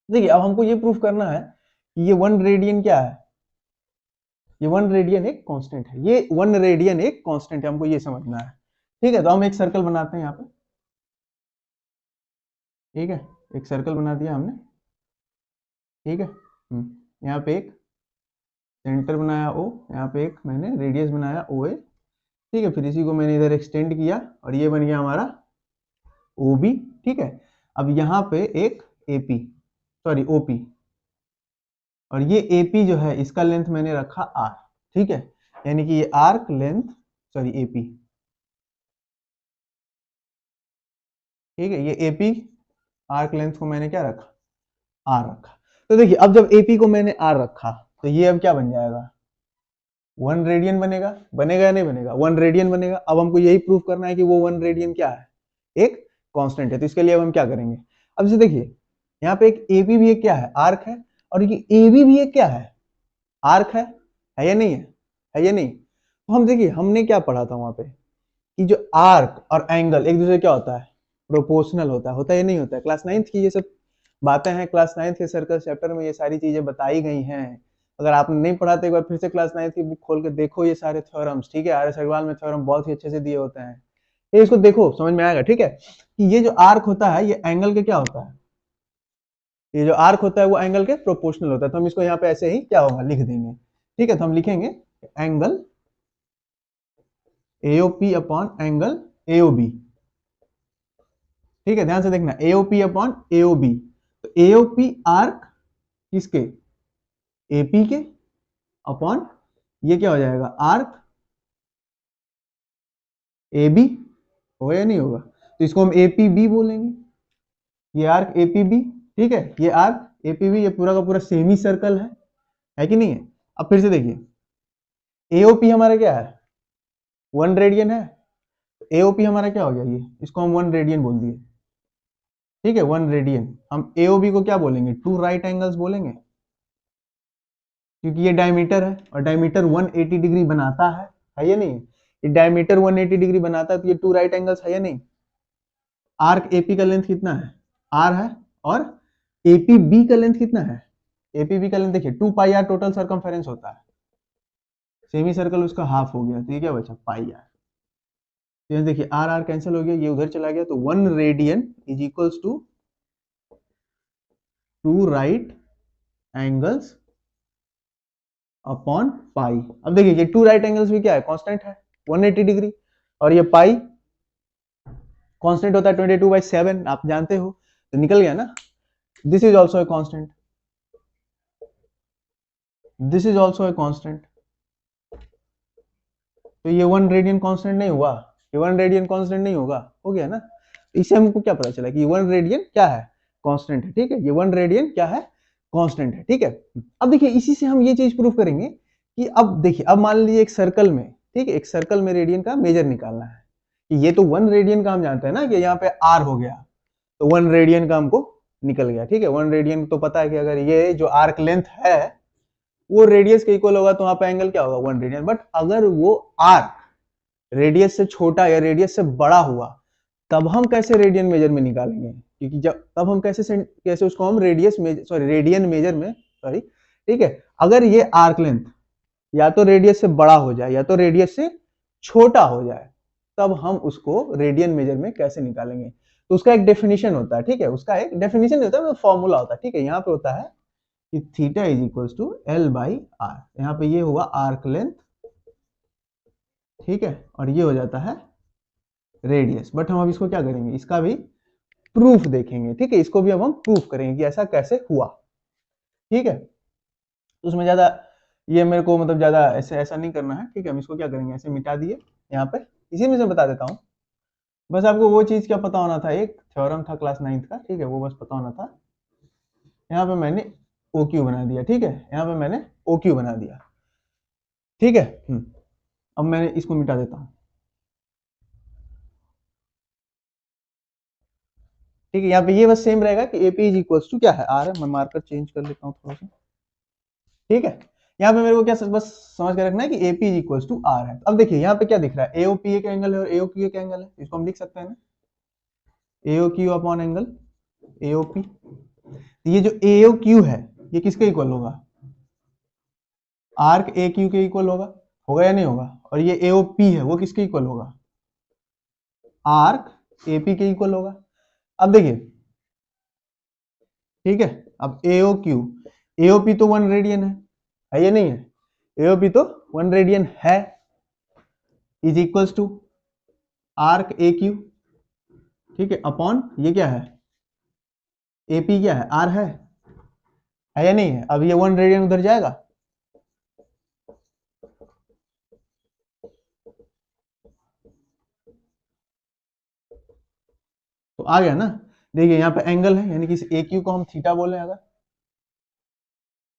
देखिए अब हमको ये प्रूफ करना है कि ये 1 रेडियन क्या है, ये 1 रेडियन एक कांस्टेंट है, ये 1 रेडियन एक कांस्टेंट है, हमको ये समझना है, ठीक है। तो हम एक सर्कल बनाते हैं यहाँ पे, ठीक है, एक सर्कल बना दिया हमने, ठीक है, यहाँ पे एक सेंटर बनाया ओ, यहाँ पे एक मैंने रेडियस बनाया ओ ए, ठीक है, फिर इसी को मैंने इधर एक्सटेंड किया और ये बन गया हमारा ओ बी, ठीक है। अब यहाँ पे एक A P, sorry O P, और ये एपी जो है इसका लेंथ मैंने रखा आर, ठीक है, यानी कि ये आर्क लेंथ, सॉरी एपी, ठीक है, ये एपी आर्क लेंथ को मैंने क्या रखा, आर रखा। तो देखिए अब जब एपी को मैंने आर रखा तो ये अब क्या बन जाएगा, 1 रेडियन बनेगा, बनेगा या नहीं बनेगा, 1 रेडियन बनेगा। अब हमको यही प्रूफ करना है कि वो 1 रेडियन क्या है, एक कांस्टेंट है। तो इसके लिए अब हम क्या करेंगे, अब जैसे देखिए यहाँ पे एक एपी भी एक क्या है, आर्क है, और ये एबी भी एक क्या है, आर्क है या नहीं है या नहीं। तो हम देखिए हमने क्या पढ़ा था वहां पे कि जो आर्क और एंगल एक दूसरे क्या होता है, प्रोपोर्शनल होता है या नहीं होता है। क्लास 9th की ये सब बातें हैं, क्लास 9th के सर्कल चैप्टर में ये सारी चीजें बताई गई हैं। अगर आपने नहीं पढ़ा तो एक बार फिर से क्लास 9th की बुक खोल के देखो ये सारे थ्योरम्स, ठीक है, आर एस अग्रवाल में थ्योरम बहुत ही अच्छे से दिए होते हैं, ये इसको देखो समझ में आएगा, ठीक है, कि ये जो आर्क होता है ये एंगल के क्या होता है, ये जो आर्क होता है वो एंगल के प्रोपोर्शनल होता है, तो हम इसको यहाँ पे ऐसे ही क्या होगा लिख देंगे, ठीक है। तो हम लिखेंगे angle AOP upon angle AOB, ठीक है। ध्यान से देखना, AOP अपॉन AOB, तो AOP आर्क किसके, AP के, अपॉन ये क्या हो जाएगा आर्क AB, होगा या नहीं होगा, तो इसको हम APB बोलेंगे, ये आर्क APB, ठीक है। ये आर्क APB, ये पूरा का पूरा सेमी सर्कल है कि नहीं है। अब फिर से देखिए AOP हमारा क्या है 1 रेडियन है, AOP हमारा क्या हो गया, ये इसको हम 1 रेडियन बोल दिए, ठीक है 1 रेडियन। हम AOB को क्या बोलेंगे 2 राइट एंगल्स बोलेंगे, क्योंकि ये डायमीटर है और डायमीटर 180 डिग्री बनाता है या नहीं, ये डायमीटर 180 डिग्री बनाता है, तो ये 2 राइट एंगल्स है या नहीं। आर्क AP का लेंथ कितना है R है, और APB का लेंथ कितना है, APB का लेंथ देखिए 2 पाई आर टोटल सर्कमफेरेंस होता है, सेमी सर्कल उसका हाफ हो गया, तो ये क्या बचा पाई आर। ये देखिए आर आर कैंसिल हो गया, ये उधर चला गया, तो 1 radian is equals to 2 right angles upon pi. अब देखिए ये 2 राइट एंगल्स भी क्या है कांस्टेंट है 180 डिग्री, और ये पाई कांस्टेंट होता है 22/7, आप जानते हो, तो निकल गया ना। This is also a constant, this is also a constant, तो ये 1 रेडियन कांस्टेंट नहीं हुआ, ये 1 रेडियन कांस्टेंट नहीं होगा, हो गया ना। इससे हमको क्या पता चला कि 1 रेडियन क्या है कांस्टेंट है, ठीक है, ये 1 रेडियन क्या है कांस्टेंट है, ठीक है। अब देखिए इसी से हम ये चीज प्रूव करेंगे कि अब देखिए, अब मान लीजिए एक सर्कल में, ठीक है, एक सर्कल में रेडियन का मेजर निकालना है, कि ये तो 1 रेडियन का हम जानते हैं ना कि यहाँ पे R हो गया, तो 1 रेडियन का हमको निकल गया, ठीक है। 1 रेडियन तो पता है कि अगर ये जो आर्क लेंथ है वो रेडियस के इक्वल होगा, तो वहां पे एंगल क्या होगा 1 रेडियन। बट अगर वो आर्क रेडियस से छोटा या रेडियस से बड़ा हुआ, तब हम कैसे रेडियन मेजर में निकालेंगे, क्योंकि जब तब हम कैसे उसको हम रेडियन मेजर में, सॉरी, ठीक है। अगर ये आर्क लेंथ या तो रेडियस से बड़ा हो जाए या तो रेडियस से छोटा हो जाए, तब हम उसको रेडियन मेजर में कैसे निकालेंगे, तो उसका एक डेफिनेशन होता है, ठीक है, उसका एक डेफिनेशन होता है, फॉर्मूला होता है, ठीक है। यहाँ पे होता है कि theta is equals to L/R, यहाँ पे ये हुआ आर्क लेंथ, ठीक है, और ये हो जाता है रेडियस। बट हम अब इसको क्या करेंगे, इसका भी प्रूफ देखेंगे, ठीक है, इसको भी अब हम प्रूफ करेंगे कि ऐसा कैसे हुआ, ठीक है। तो उसमें ज्यादा ये मेरे को मतलब ज्यादा ऐसा नहीं करना है, ठीक है। हम इसको क्या करेंगे, ऐसे मिटा दिए यहाँ पे, इसी में से बता देता हूँ। बस आपको वो चीज क्या पता होना था, एक थ्योरम था क्लास 9th का, ठीक है, वो बस पता होना था। यहाँ पे मैंने OQ बना दिया, ठीक है, यहाँ पे मैंने OQ बना दिया, ठीक है। अब मैं इसको मिटा देता हूँ, ठीक है। यहाँ पे ये बस सेम रहेगा कि AP इज इक्वल्स टू क्या है R है, मैं मार्कर चेंज कर लेता हूँ थोड़ा सा, ठीक है। यहाँ पे मेरे को क्या बस समझ के रखना है कि AP is equals to R है। अब देखिए यहाँ पे क्या दिख रहा है, AOP एक एंगल है और AOQ एक एंगल है, इसको हम लिख सकते हैं ना AOQ अपॉन एंगल AOP। ये जो AOQ है ये किसके इक्वल होगा, आर्क AQ के इक्वल होगा या नहीं होगा, और ये AOP है वो किसके इक्वल होगा, आर्क AP के इक्वल होगा। अब देखिए, ठीक है, अब AOP तो 1 रेडियन है या नहीं है, AOP तो 1 रेडियन है, is equals to arc AQ, ठीक है, अपॉन ये क्या है AP क्या है R है या नहीं है। अब ये 1 रेडियन उधर जाएगा, तो आ गया ना। देखिए यहाँ पे एंगल है, यानी कि इस AQ को हम थीटा बोले, अगर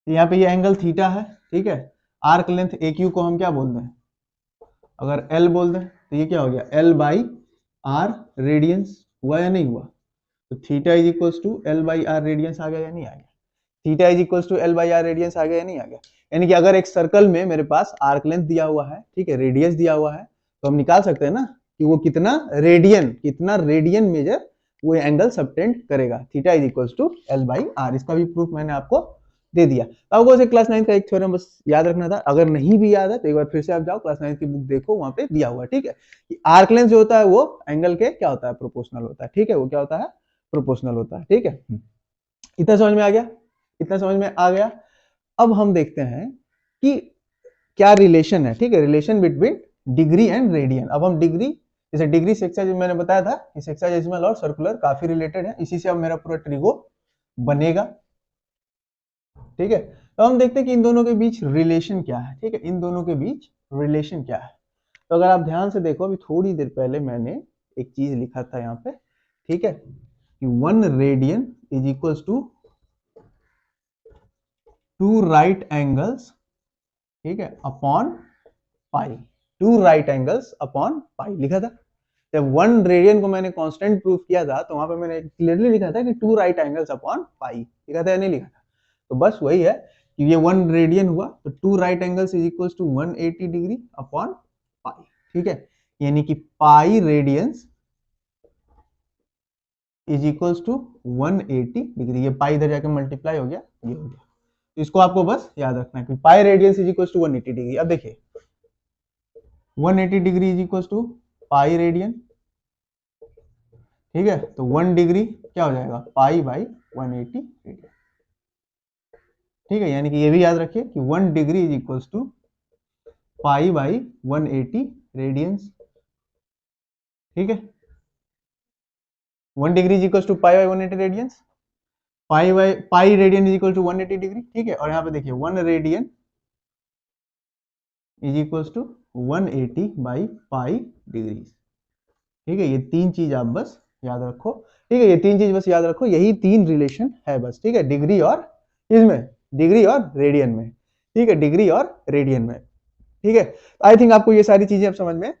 यहाँ पे ये एंगल थीटा है, ठीक है। आर्क लेंथ AQ को हम क्या बोल दें, अगर L बोल दें, तो ये क्या हो गया L/R रेडियंस, हुआ या नहीं हुआ, तो theta is equals to L/R radians आ गया या नहीं आ गया, theta is equals to L/R radians आ गया या नहीं आ गया। यानी कि अगर एक सर्कल में मेरे पास आर्क लेंथ दिया हुआ है, ठीक है, रेडियस दिया हुआ है, तो हम निकाल सकते हैं ना कि वो कितना रेडियन मेजर वो एंगल सबटेंड करेगा, theta is equals to L/R। इसका भी प्रूफ मैंने आपको दे दिया। तो आपको क्लास 9 का एक थ्योरम बस याद रखना था, अगर नहीं भी याद है तो एक बार फिर से आप जाओ क्लास 9 की बुक देखो, वहां पे दिया हुआ है, ठीक है, कि आर्क लेंथ जो होता है वो एंगल के क्या होता है प्रोपोर्शनल होता है, ठीक है, वो क्या होता है प्रोपोर्शनल होता है, ठीक है। इतना समझ में आ गया? इतना समझ में आ गया। अब हम देखते हैं कि क्या रिलेशन है, ठीक है, relation between degree and radian. अब हम डिग्री, जैसे डिग्री सेक्शन मैंने बताया था कि सेक्साडेसिमल और सर्कुलर काफी रिलेटेड है, इसी से अब मेरा पूरा ट्रिगो बनेगा, ठीक है। तो हम देखते हैं कि इन दोनों के बीच रिलेशन क्या है, ठीक है, इन दोनों के बीच रिलेशन क्या है। तो अगर आप ध्यान से देखो, अभी थोड़ी देर पहले मैंने एक चीज लिखा था यहाँ पे, ठीक है, कि 1 radian is equals to 2 right angles, ठीक है, upon pi. 2 right angles upon pi लिखा था। जब 1 रेडियन को मैंने कांस्टेंट प्रूफ किया था तो वहां पे मैंने क्लियरली लिखा था कि 2 राइट एंगल्स अपॉन पाई, लिखा था या नहीं लिखा था? तो बस वही है कि ये 1 रेडियन हुआ तो 2 right angles is equals to 180 degree upon pi, ठीक है, यानी कि pi radians is equals to 180 degree. ये पाई इधर जाके मल्टीप्लाई हो गया, ये हो गया। तो इसको आपको बस याद रखना है कि pi radians is equals to 180 degree. अब देखिए 180 degree is equals to pi radian, ठीक है, तो 1 डिग्री क्या हो जाएगा, पाई बाई 180 रेडियन, ठीक है, यानी कि ये भी याद रखिए कि 1 degree is equals to pi by 180 radians, ठीक है। 1 degree is equals to pi by 180 radians, pi radian is equal to 180 degree, ठीक है। और यहाँ पे देखिए 1 radian is equals to 180 by pi degree, ठीक है। ये तीन चीज आप बस याद रखो, ठीक है, ये तीन चीज बस याद रखो, यही 3 रिलेशन है बस, ठीक है, डिग्री और इसमें, डिग्री और रेडियन में, ठीक है, डिग्री और रेडियन में, ठीक है। आई थिंक आपको ये सारी चीजें अब समझ में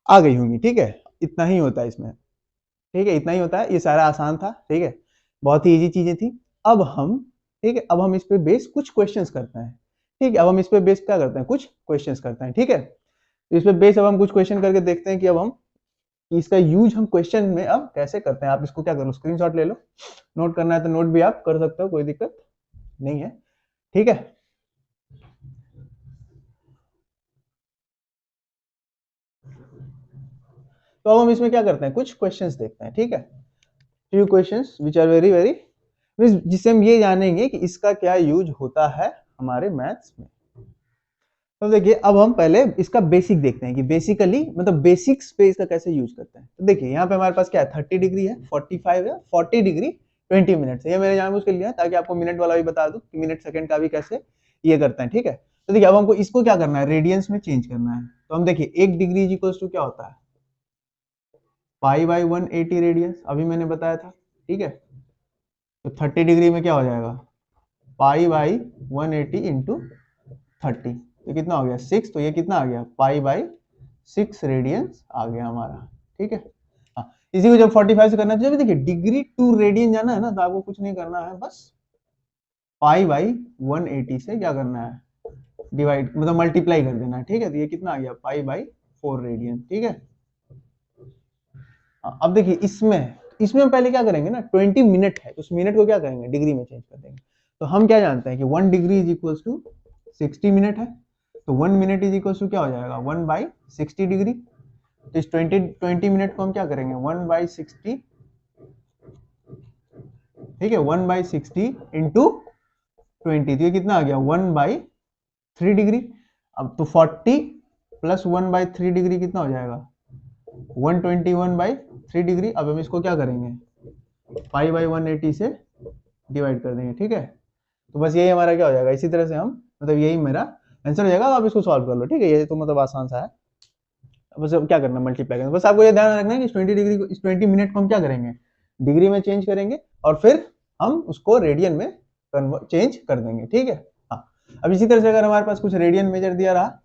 आ गई होंगी, ठीक है, इतना ही होता है इसमें, ठीक है, इतना ही होता है, ये सारा आसान था, ठीक है, बहुत ही इजी चीजें थी। अब हम, ठीक है, अब हम इस पे बेस कुछ क्वेश्चंस करते हैं, ठीक है, अब हम इस पे बेस क्या करते हैं, कुछ क्वेश्चंस करते हैं, ठीक है। तो इस पे बेस अब हम कुछ क्वेश्चन करके देखते हैं कि अब हम इसका यूज हम क्वेश्चन में अब कैसे करते हैं। आप इसको क्या करो, स्क्रीनशॉट ले लो, नोट करना है तो नोट भी आप कर सकते हो, कोई दिक्कत नहीं है, ठीक है। तो अब हम इसमें क्या करते हैं, कुछ क्वेश्चंस देखते हैं, ठीक है, few questions which are very very, जिससे हम ये जानेंगे कि इसका क्या यूज होता है हमारे मैथ्स में। तो देखिए अब हम पहले इसका बेसिक देखते हैं कि बेसिकली मतलब बेसिक्स पे इसका कैसे यूज करते हैं। तो देखिए यहाँ पे हमारे पास क्या है, 30 डिग्री है, 45 है, 40 डिग्री 20 मिनट है। ये मैंने जानबूझ के लिया है ताकि आपको मिनट वाला भी बता दूं कि मिनट सेकंड का भी कैसे ये करते हैं, ठीक है। तो देखिए अब हमको इसको क्या करना है, रेडियंस में चेंज करना है। तो हम देखिए 1 डिग्री इक्वल्स टू क्या होता है, पाई बाई 180 रेडियंस, अभी मैंने बताया था, ठीक है। तो 30 डिग्री में क्या हो जाएगा, पाई बाई 180 इंटू 30, तो कितना हो गया 6, तो ये कितना आ गया, पाई बाई 6 रेडियंस आ गया हमारा, ठीक है। हाँ, इसी को जब 45 से करना है, तो देखिए डिग्री टू रेडियन जाना है ना, तो आपको कुछ नहीं करना है, बस पाई बाई 180 से क्या करना है, डिवाइड मतलब मल्टीप्लाई कर देना है, ठीक है। तो ये कितना आ गया, पाई बाई 4 रेडियन, ठीक है। अब देखिए इसमें इसमें हम पहले क्या करेंगे ना, 20 मिनट है, उस मिनट को क्या करेंगे, डिग्री में चेंज कर देंगे। तो हम क्या जानते हैं कि 1 degree is equals to 60 minute है, तो 1 मिनट इज इक्वल्स टू क्या हो जाएगा, 1 बाई 60 डिग्री। तो इस 20 मिनट को हम क्या करेंगे, 1 बाई 60, ठीक है, 1 बाई 60 इंटू 20, तो ये कितना आ गया, 1 बाई 3 डिग्री। अब तो 40 प्लस 1 बाई 3 डिग्री कितना हो जाएगा, 121 बाई 3 डिग्री। अब हम इसको क्या करेंगे, पाई बाई 180 से डिवाइड कर देंगे, ठीक है। तो बस यही हमारा क्या हो जाएगा, इसी तरह से हम मतलब यही मेरा आंसर हो जाएगा। आप इसको सॉल्व कर लो, ठीक है, ये तो मतलब आसान सा है, बस अब क्या करना, मल्टीप्लाई करना। बस आपको ये ध्यान रखना है कि इस 20 डिग्री को, इस 20 मिनट को हम क्या करेंगे, डिग्री में चेंज करेंगे और फिर हम उसको रेडियन में चेंज कर देंगे, ठीक है। हाँ, अब इसी तरह से अगर हमारे पास कुछ रेडियन मेजर दिया रहा,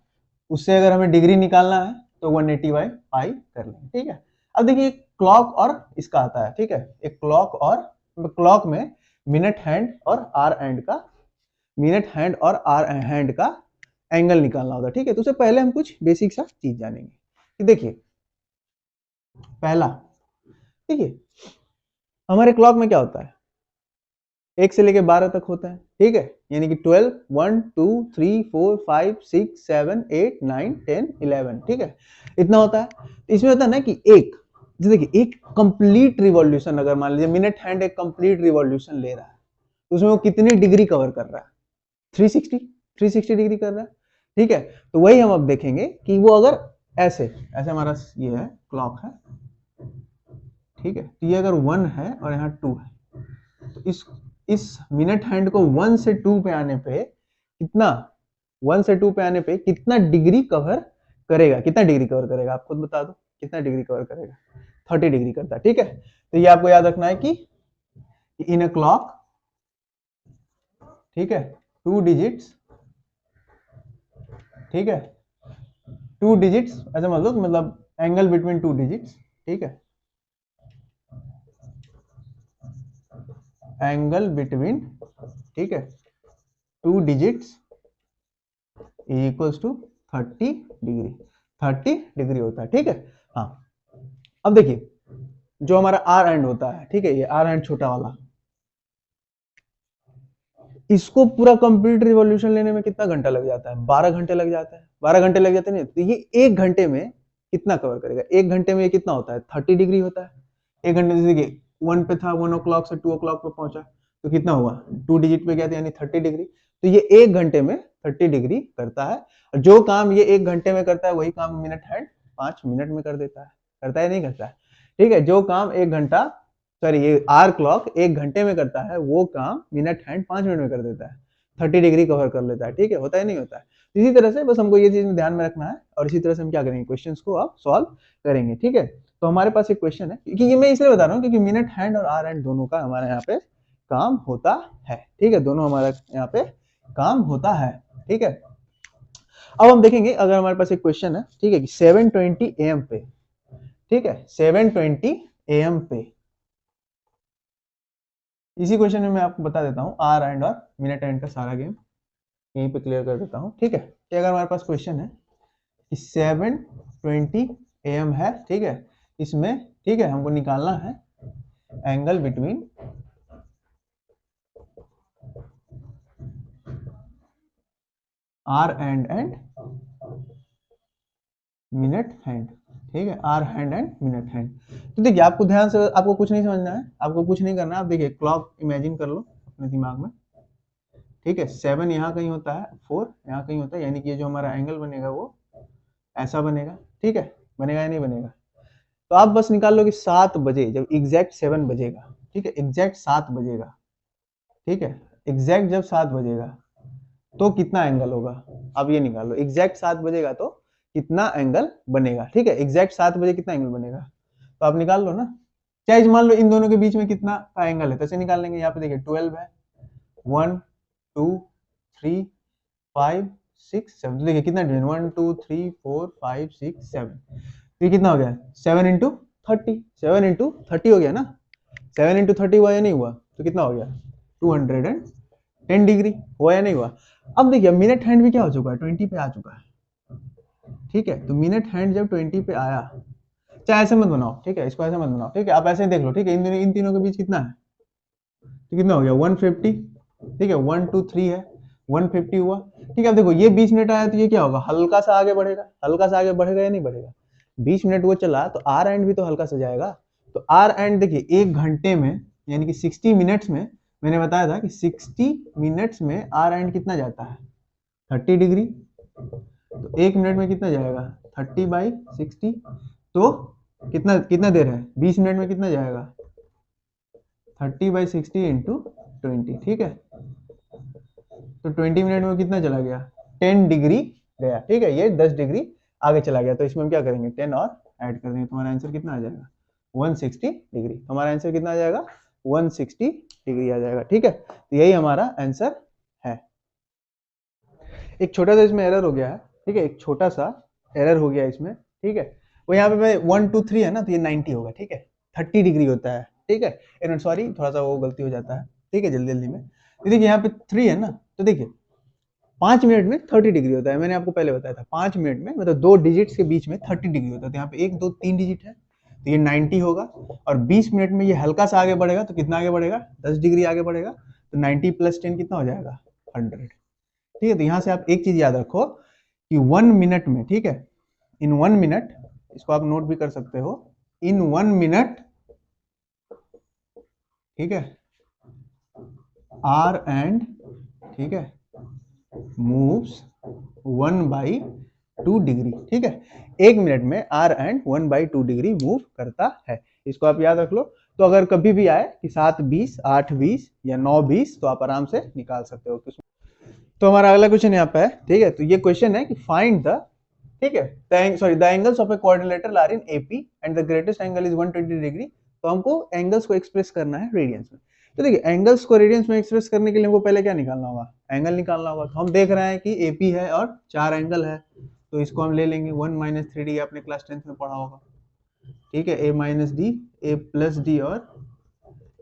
उससे अगर हमें डिग्री निकालना है तो 180 बाई पाई कर लेंगे, ठीक है। अब देखिए क्लॉक और इसका आता है, ठीक है, एक क्लॉक और क्लॉक में मिनट हैंड और आर हैंड का, मिनट हैंड और आर हैंड का एंगल निकालना होता है, ठीक है। तो उससे पहले हम कुछ बेसिक सा चीज जानेंगे कि देखिए पहला, ठीक है, हमारे क्लॉक में क्या होता है, 1 से लेके 12 तक होता है, ठीक है, यानी कि 12, 1 2 3 4 5 6 7 8 9 10 11, ठीक है, इतना होता है। इसमें होता है ना कि एक, देखिए एक कंप्लीट रिवॉल्यूशन, अगर मान लीजिए मिनट हैंड एक कंप्लीट रिवॉल्यूशन ले रहा है, तो उसमें वो कितनी डिग्री कवर कर रहा है? 360 डिग्री कर रहा है। ठीक है, तो वही हम अब देखेंगे कि वो अगर ऐसे ऐसे हमारा ये है क्लॉक है, ठीक है, तो ये अगर 1 है और यहाँ 2 है, तो इस मिनट हैंड को 1 से 2 पे आने पे कितना, 1 से 2 पे आने पे कितना डिग्री कवर करेगा? कितना डिग्री कवर करेगा आप खुद बता दो, कितना डिग्री कवर करेगा? 30 डिग्री करता है। ठीक है, तो ये आपको याद रखना है कि इन अ क्लॉक, ठीक है, 2 डिजिट्स, ठीक है, 2 डिजिट्स ऐसे मतलब एंगल बिटवीन 2 डिजिट्स, ठीक है, एंगल बिटवीन, ठीक है, 2 digits equals to 30 degree, 30 degree होता है। ठीक है, हाँ, अब देखिए जो हमारा आर एंड होता है, ठीक है, ये आर एंड छोटा वाला, इसको पूरा कंप्लीट रिवॉल्यूशन लेने में कितना घंटा लग जाता है? 12 घंटे लग जाता है। 12 घंटे लग जाते हैं, तो ये 1 घंटे में कितना कवर करेगा? 1 घंटे में ये कितना होता है? 30 डिग्री होता है। 1 घंटे से देखिए 1 पे था, 1 o'clock से 2 o'clock पे पहुंचा, तो कितना हुआ? 2 डिजिट पे गया था, यानी 30 डिग्री। तो ये 1 घंटे में 30 डिग्री करता है। और जो काम ये 1 घंटे में करता है वही काम मिनट हैंड 5 मिनट में कर देता है। करता है नहीं करता है? ठीक है, जो काम 1 घंटा, सॉरी, ये आर क्लॉक 1 घंटे में करता है, वो काम मिनट हैंड 5 मिनट में कर देता है, 30 डिग्री कवर कर लेता है। ठीक है, होता है नहीं होता है? इसी तरह से बस हमको ये चीज ध्यान में रखना है, और इसी तरह से हम क्या करेंगे, क्वेश्चंस को आप सॉल्व करेंगे। ठीक है, तो हमारे पास एक क्वेश्चन है, क्योंकि ये मैं इसलिए बता रहा हूँ क्योंकि मिनट हैंड और आर हैंड दोनों का हमारे यहाँ पे काम होता है। ठीक है, दोनों हमारा यहाँ पे काम होता है। ठीक है, अब हम देखेंगे, अगर हमारे पास एक क्वेश्चन है, ठीक है, कि 7:20 AM पे, ठीक है, 7:20 AM पे, इसी क्वेश्चन में मैं आपको बता देता हूँ आर एंड और मिनट एंड का सारा गेम यहीं पे क्लियर कर देता हूँ। ठीक है, कि अगर हमारे पास क्वेश्चन है कि 7:20 AM है, ठीक है, इसमें, ठीक है, हमको निकालना है angle between hour and minute hand. ठीक है, hour hand and minute hand. तो देखिए, आपको ध्यान से, आपको कुछ नहीं समझना है, आपको कुछ नहीं करना है। आप देखिए क्लॉक इमेजिन कर लो अपने दिमाग में। ठीक है, 7 यहाँ कहीं होता है, 4 यहाँ कहीं होता है, यानी कि ये जो हमारा एंगल बनेगा वो ऐसा बनेगा। ठीक है, बनेगा या नहीं बनेगा? तो आप बस निकाल लो कि 7 बजे, जब एग्जैक्ट 7 बजेगा, ठीक है, एग्जैक्ट 7 बजेगा, ठीक है, एग्जैक्ट जब 7 बजेगा तो कितना एंगल होगा? अब ये निकाल लो, एग्जैक्ट 7 बजेगा तो कितना एंगल बनेगा। ठीक है, एग्जैक्ट 7 बजे कितना एंगल बनेगा, तो आप निकाल लो ना। चाहे मान लो इन दोनों के बीच में कितना का एंगल है, तो ऐसे निकाल लेंगे। यहाँ पे देखिए 12 है, 1 2 3 5 6 7, तो देखिए कितना डिवीजन, 1 2 3 4 5 6 7, तो ये कितना हो गया? 7 इंटू 30, 7 इंटू 30 हो गया ना? 7 इंटू 30 हुआ या नहीं हुआ? तो कितना हो गया? 210 डिग्री हुआ या नहीं हुआ? अब देखिए मिनट हैंड भी क्या हो चुका है, 20 पे आ चुका है। ठीक है, तो मिनट हैंड जब 20 पे आया, चाहे ऐसे मत बनाओ, ठीक है, इसको ऐसे मत बनाओ, ठीक है, आप ऐसे ही देख लो। ठीक है, इन तीनों के बीच कितना है, तो कितना हो गया? 150। ठीक है, 1 2 3 है, 150 हुआ। ठीक है, अब देखो ये 20 मिनट आया, तो ये क्या होगा, हल्का सा आगे बढ़ेगा। हल्का सा आगे बढ़ेगा या नहीं बढ़ेगा? 20 मिनट वो चला तो आर एंड भी तो हल्का सा जाएगा। तो आर एंड देखिए 1 घंटे में, यानी कि 60 मिनट्स में, मैंने बताया था कि 60 मिनट्स में आर एंड कितना जाता है? 30 डिग्री। तो 1 मिनट में कितना जाएगा? 30/60। तो कितना कितना देर है, 20 मिनट में कितना जाएगा? 30/60 इंटू 20। ठीक है, तो 20 मिनट में कितना चला गया? 10 डिग्री गया। ठीक है, ये 10 डिग्री आगे चला गया। तो इसमें हम क्या करेंगे, 10 और ऐड कर देंगे, तुम्हारा आंसर कितना आ जाएगा? 160 डिग्री। हमारा आंसर कितना आ जाएगा? 160 डिग्री आ जाएगा। ठीक है, तो यही हमारा आंसर है। एक छोटा सा इसमें एरर हो गया है। ठीक है, एक छोटा सा एरर हो गया इसमें। ठीक है, वो यहाँ पे मैं 1 2 3 है ना, तो ये 90 होगा। ठीक है, 30 डिग्री होता है। ठीक है, सॉरी, थोड़ा सा वो गलती हो जाता है। ठीक है, जल्दी जल्दी में। देखिए यहाँ पे 3 है ना, तो देखिए 5 मिनट में 30 डिग्री होता है। मैंने आपको पहले बताया था 5 मिनट में मतलब 2 डिजिट्स के बीच में 30 डिग्री होता है। तो यहाँ पे 1 2 3 डिजिट है, तो ये 90 होगा। और 20 मिनट में ये हल्का सा आगे बढ़ेगा, तो कितना आगे बढ़ेगा? 10 डिग्री आगे बढ़ेगा। तो 90 + 10 कितना हो जाएगा? 100। ठीक है, तो यहाँ से आप एक चीज याद रखो कि 1 मिनट में, ठीक है, इन 1 मिनट, इसको आप नोट भी कर सकते हो, इन 1 मिनट, ठीक है, आर एंड, ठीक है, मूव्स 1/2 डिग्री, ठीक है, 1 मिनट में आर एंड 1/2 डिग्री मूव करता है। इसको आप याद रख लो। तो अगर कभी भी आए कि 7:20, 8:20 या 9:20 तो आप आराम से निकाल सकते हो। तो हमारा अगला क्वेश्चन यहाँ पे है, ठीक है। तो ये क्वेश्चन है कि फाइंड द, ठीक है, the angles of a quadrilateral are in AP and the greatest angle is 120 degree. तो हमको एंगल्स को एक्सप्रेस करना है रेडियंस में। तो देखिए एंगल्स को रेडियंस में एक्सप्रेस करने के लिए हमको पहले क्या निकालना होगा, एंगल निकालना होगा। तो हम देख रहे हैं कि एपी है और 4 एंगल है, तो इसको हम ले लेंगे 1 - 3d, आपने क्लास 10th में पढ़ा होगा, ठीक है, a - d, a + d और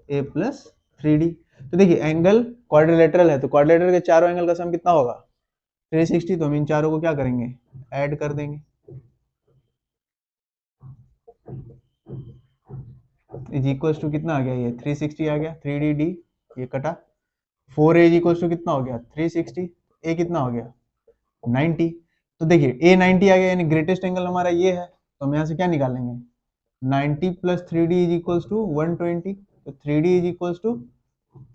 a + 3d। तो देखिए एंगल क्वाड्रिलेटरल है, तो क्वाड्रिलेटरल के चारों एंगल का सम कितना होगा, 360। तो हम इन चारों को क्या करेंगे, ऐड कर देंगे। इज इक्वल्स टू कितना आ गया, ये 360 आ गया, 3dd ये कटा, 4a इज इक्वल्स टू कितना हो गया 360, a कितना हो गया 90। तो देखिए a 90 आ गया, यानी ग्रेटेस्ट एंगल हमारा ये है। तो हम यहाँ से क्या निकालेंगे, 90 + 3d इज इक्वल्स टू 120। तो 3d इज इक्वल्स टू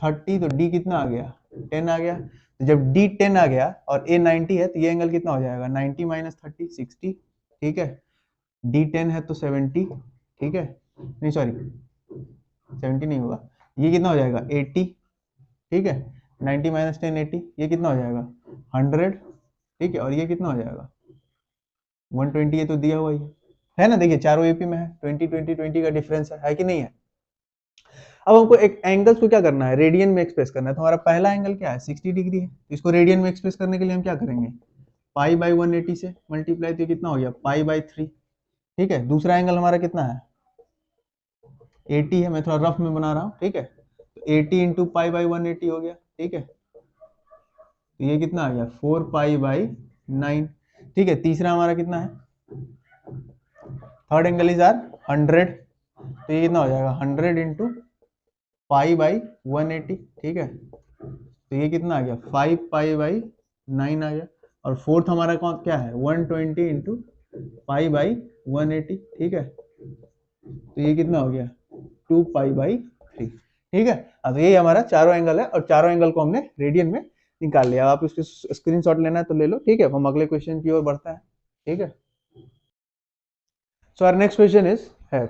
30, तो d कितना आ गया 10 आ गया। तो जब d 10 आ गया और a 90 है तो ये एंगल कितना हो जाएगा, 90 - 30 60, ठीक है। d 10 है तो 70, ठीक है, नहीं सॉरी 70 नहीं होगा, ये कितना हो जाएगा 80, ठीक है, 90 - 10 80, ये कितना हो जाएगा 100, ठीक है, और ये कितना हो जाएगा 120। ये तो दिया हुआ ही है ना, देखिए चारों एपी में है, 20 20 20 का डिफरेंस है कि नहीं है। अब हमको एक एंगल्स को क्या करना है, रेडियन में एक्सप्रेस करना है। तो हमारा पहला एंगल क्या है 60 डिग्री है, इसको रेडियन में एक्सप्रेस करने के लिए हम क्या करेंगे, π/180 से मल्टीप्लाई, तो कितना हो गया π/3, ठीक है। दूसरा एंगल हमारा कितना है 80 है, मैं थोड़ा रफ में बना रहा हूँ, ठीक है। तो 80 × π/180 हो गया, ठीक है। तो ये कितना आ गया 4π/9, ठीक है। तीसरा हमारा कितना है, थर्ड एंगल इज आर 100, तो ये कितना हो जाएगा 100 × π/180, ठीक है। तो ये कितना आ गया 5π/9 आ गया। और फोर्थ हमारा कौन क्या है 120 × π/180, ठीक है। तो ये कितना हो गया 2π/3, ठीक है। अब ये हमारा चारों एंगल है और चारों एंगल को हमने रेडियन में निकाल लिया। आप इसके स्क्रीनशॉट लेना है तो ले लो, ठीक है। हम अगले क्वेश्चन की ओर बढ़ते हैं, ठीक है। So our next question is है,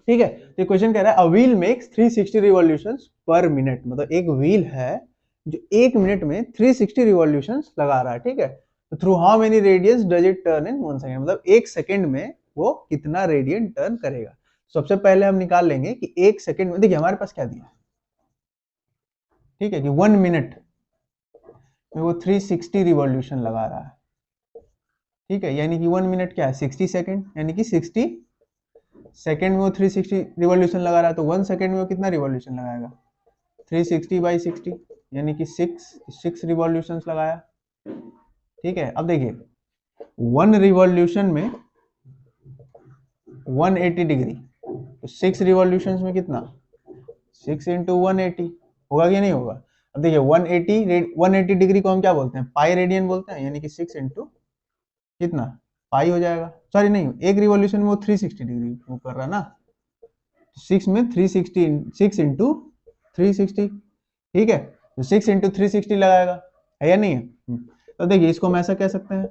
ठीक है। तो क्वेश्चन कह रहा है a wheel makes 360 revolutions per minute, मतलब एक व्हील है जो 1 मिनट में 360 रिवॉल्यूशंस लगा रहा है, ठीक है। तो through how many radians does it turn in 1 second, मतलब 1 सेकंड में वो कितना रेडियन टर्न करेगा। सबसे पहले हम निकाल लेंगे कि 1 सेकंड में, देखिए हमारे पास क्या दिया, ठीक है, कि 1 मिनट में वो 360 रिवॉल्यूशन लगा रहा है, ठीक है। यानी कि 1 मिनट क्या है 60 सेकंड, यानी कि 60 सेकंड में वो 360 रिवॉल्यूशन लगा रहा है। तो 1 सेकंड में वो कितना रिवॉल्यूशन लगाएगा 360/60, यानी कि 6 रिवॉल्यूशन लगाया, ठीक है। अब देखिए 1 रिवॉल्यूशन में 180 डिग्री, तो 6 रिवॉल्यूशन में कितना 6 × 180 होगा कि नहीं होगा। अब देखिए 180 डिग्री को हम क्या बोलते हैं, पाई रेडियन बोलते हैं, यानी कि 6 × कितना पाई हो जाएगा, सॉरी नहीं, एक रिवॉल्यूशन में वो 360 डिग्री मूव कर रहा है ना, 6 में 360, 6 × 360, ठीक है। तो 6 × 360 लगाएगा, है या नहीं है। तो देखिए इसको हम ऐसा कह सकते हैं।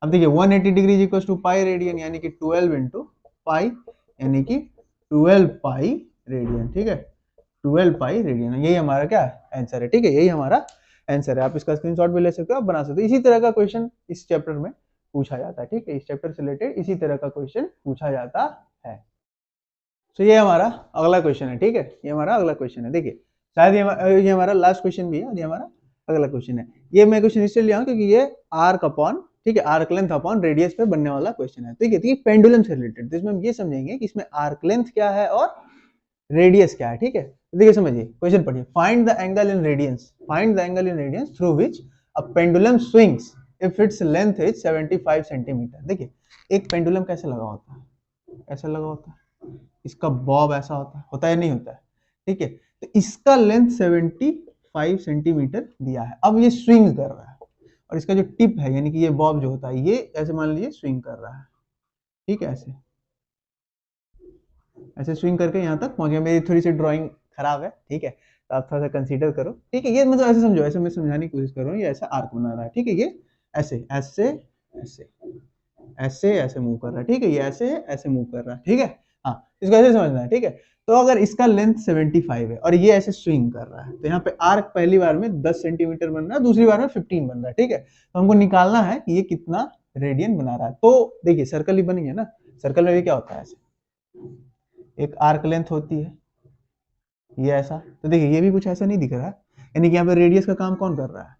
अब देखिए 180 degree is equal to pi radian, यानी कि 12 × पाई, यानी कि 12 पाई रेडियन, ठीक है, 12 पाई रेडियन। यही हमारा क्या आंसर है, ठीक है, यही हमारा आंसर है। आप इसका स्क्रीनशॉट भी ले सकते हो, आप बना सकते हो। इसी तरह का क्वेश्चन इस चैप्टर में पूछा जाता है, ठीक है, इस चैप्टर से रिलेटेड इसी तरह का क्वेश्चन पूछा जाता है। तो ये हमारा अगला क्वेश्चन है, ठीक है, ये हमारा अगला क्वेश्चन है। देखिए शायद ये हमारा लास्ट क्वेश्चन भी है और ये हमारा अगला क्वेश्चन है। ये मैं क्वेश्चन इसलिए लिया हूं क्योंकि ये आर्क अपॉन, ठीक है, आर्क लेंथ अपॉन रेडियस पे बनने वाला क्वेश्चन है, ठीक है। तो ये पेंडुलम से रिलेटेड, तो इसमें हम ये समझेंगे कि इसमें आर्क लेंथ क्या है और रेडियस क्या है, ठीक है। तो देखिए समझिए, क्वेश्चन पढ़िए, find the angle in radiance, find the angle in radiance through which a pendulum swings if its length is 75 centimetre. देखिए एक पेंडुलम कैसे लगा होता है, ऐसा लगा होता है, इसका बॉब ऐसा होता है नहीं होता है, ठीक है। तो इसका लेंथ 75 सेंटीमीटर दिया है। अब ये स्विंग कर रहा है और इसका जो टिप है, यानी कि ये बॉब जो होता है, ये ऐसे मान लीजिए स्विंग कर रहा है, ठीक है, ऐसे ऐसे स्विंग करके यहाँ तक पहुंच गया। मेरी थोड़ी सी ड्राइंग खराब है, ठीक है, तो आप थोड़ा सा कंसीडर करो, ठीक है। ये मतलब ऐसे समझो, ऐसे मैं समझाने की कोशिश कर रहा हूँ, ये ऐसा आर्क बना रहा है, ठीक है, ये ऐसे ऐसे ऐसे ऐसे ऐसे मूव कर रहा है, ठीक है, ये ऐसे ऐसे मूव कर रहा है, ठीक है। हाँ, इसको ऐसे समझना है, ठीक है। तो अगर इसका लेंथ 75 है और ये ऐसे स्विंग कर रहा है, तो यहाँ पे आर्क पहली बार में 10 सेंटीमीटर बन रहा है, दूसरी बार में 15 बन रहा है, ठीक है। तो हमको निकालना है कि ये कितना रेडियन बना रहा है। तो देखिए सर्कल ही बनेंगे ना, सर्कल में भी क्या होता है, ऐसे एक आर्क लेंथ होती है, ये ऐसा। तो देखिए ये भी कुछ ऐसा नहीं दिख रहा है, यानी कि यहाँ पे रेडियस का काम कौन कर रहा है,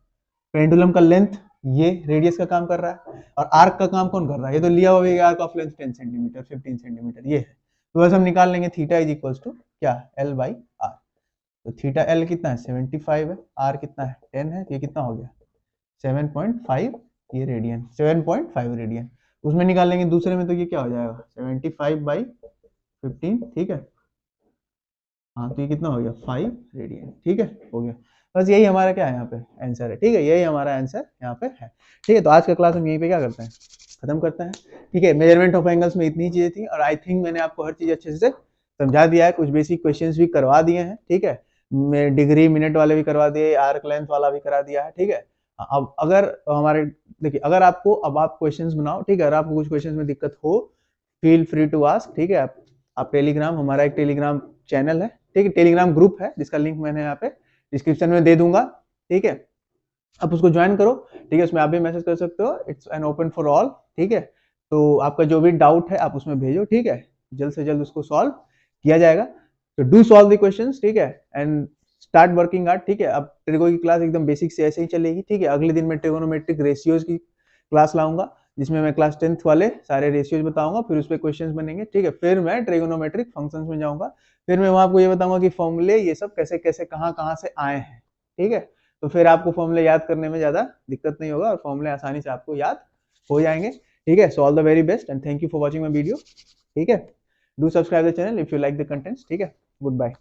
पेंडुलम का लेंथ ये रेडियस का काम कर रहा है, और आर्क का काम कौन कर रहा है, ये तो लिया हुआ arc of length 10 centimetre 15 centimetre ये है। तो बस हम निकाल लेंगे थीटा इज इक्वल्स टू क्या, एल बाई आर। तो थीटा एल कितना है 75 है, आर कितना है 10 है, तो ये कितना हो गया 7.5 ये रेडियन, 7.5 रेडियन। उसमें निकाल लेंगे दूसरे में, तो ये क्या हो जाएगा 75/15, ठीक है। हाँ तो ये कितना हो गया 5 रेडियन, ठीक है, हो गया। बस यही हमारा क्या है यहाँ पे आंसर है, ठीक है, यही हमारा आंसर यहाँ पे है, ठीक है। तो आज का क्लास हम यहीं पे क्या करते हैं, खत्म करते हैं, ठीक है। मेजरमेंट ऑफ एंगल्स में इतनी चीजें थी, और आई थिंक मैंने आपको हर चीज अच्छे से समझा दिया है, कुछ बेसिक क्वेश्चंस भी करवा दिए हैं, ठीक है। मैं डिग्री मिनट वाले भी करवा दिए, आर्क लेंथ वाला भी करा दिया है, ठीक है। अब अगर हमारे देखिए, अगर आपको अब आप क्वेश्चंस बनाओ, ठीक है, अगर आपको कुछ क्वेश्चंस में दिक्कत हो फील फ्री टू आस्क, ठीक है। आप टेलीग्राम, हमारा एक टेलीग्राम चैनल है, ठीक है, टेलीग्राम ग्रुप है जिसका लिंक मैंने यहाँ पे डिस्क्रिप्शन में दे दूंगा, ठीक है। आप उसको ज्वाइन करो, ठीक है, उसमें आप भी मैसेज कर सकते हो, it's an open for all, ठीक है। तो आपका जो भी डाउट है आप उसमें भेजो, ठीक है, जल्द से जल्द उसको सॉल्व किया जाएगा। तो डू सॉल्व द क्वेश्चंस, ठीक है, एंड स्टार्ट वर्किंग आउट, ठीक है। अब ट्रिगो की क्लास एकदम बेसिक से ऐसे ही चलेगी, ठीक है। अगले दिन मैं ट्रिगोनोमेट्रिक रेशियोज की क्लास लाऊंगा, जिसमें मैं क्लास 10th वाले सारे रेशियोज बताऊंगा, फिर उस पर क्वेश्चंस बनेंगे, ठीक है। फिर मैं ट्रिगोनोमेट्रिक फंक्शंस में जाऊंगा, फिर मैं वहां आपको ये बताऊंगा कि फॉर्मूले ये सब कैसे कैसे कहाँ कहाँ से आए हैं, ठीक है। तो फिर आपको फॉर्मूले याद करने में ज्यादा दिक्कत नहीं होगा, और फॉर्मूले आसानी से आपको याद हो जाएंगे, ठीक है। So all the very best and thank you for watching my video, ठीक है। Do subscribe the channel if you like the contents, ठीक है। Good bye.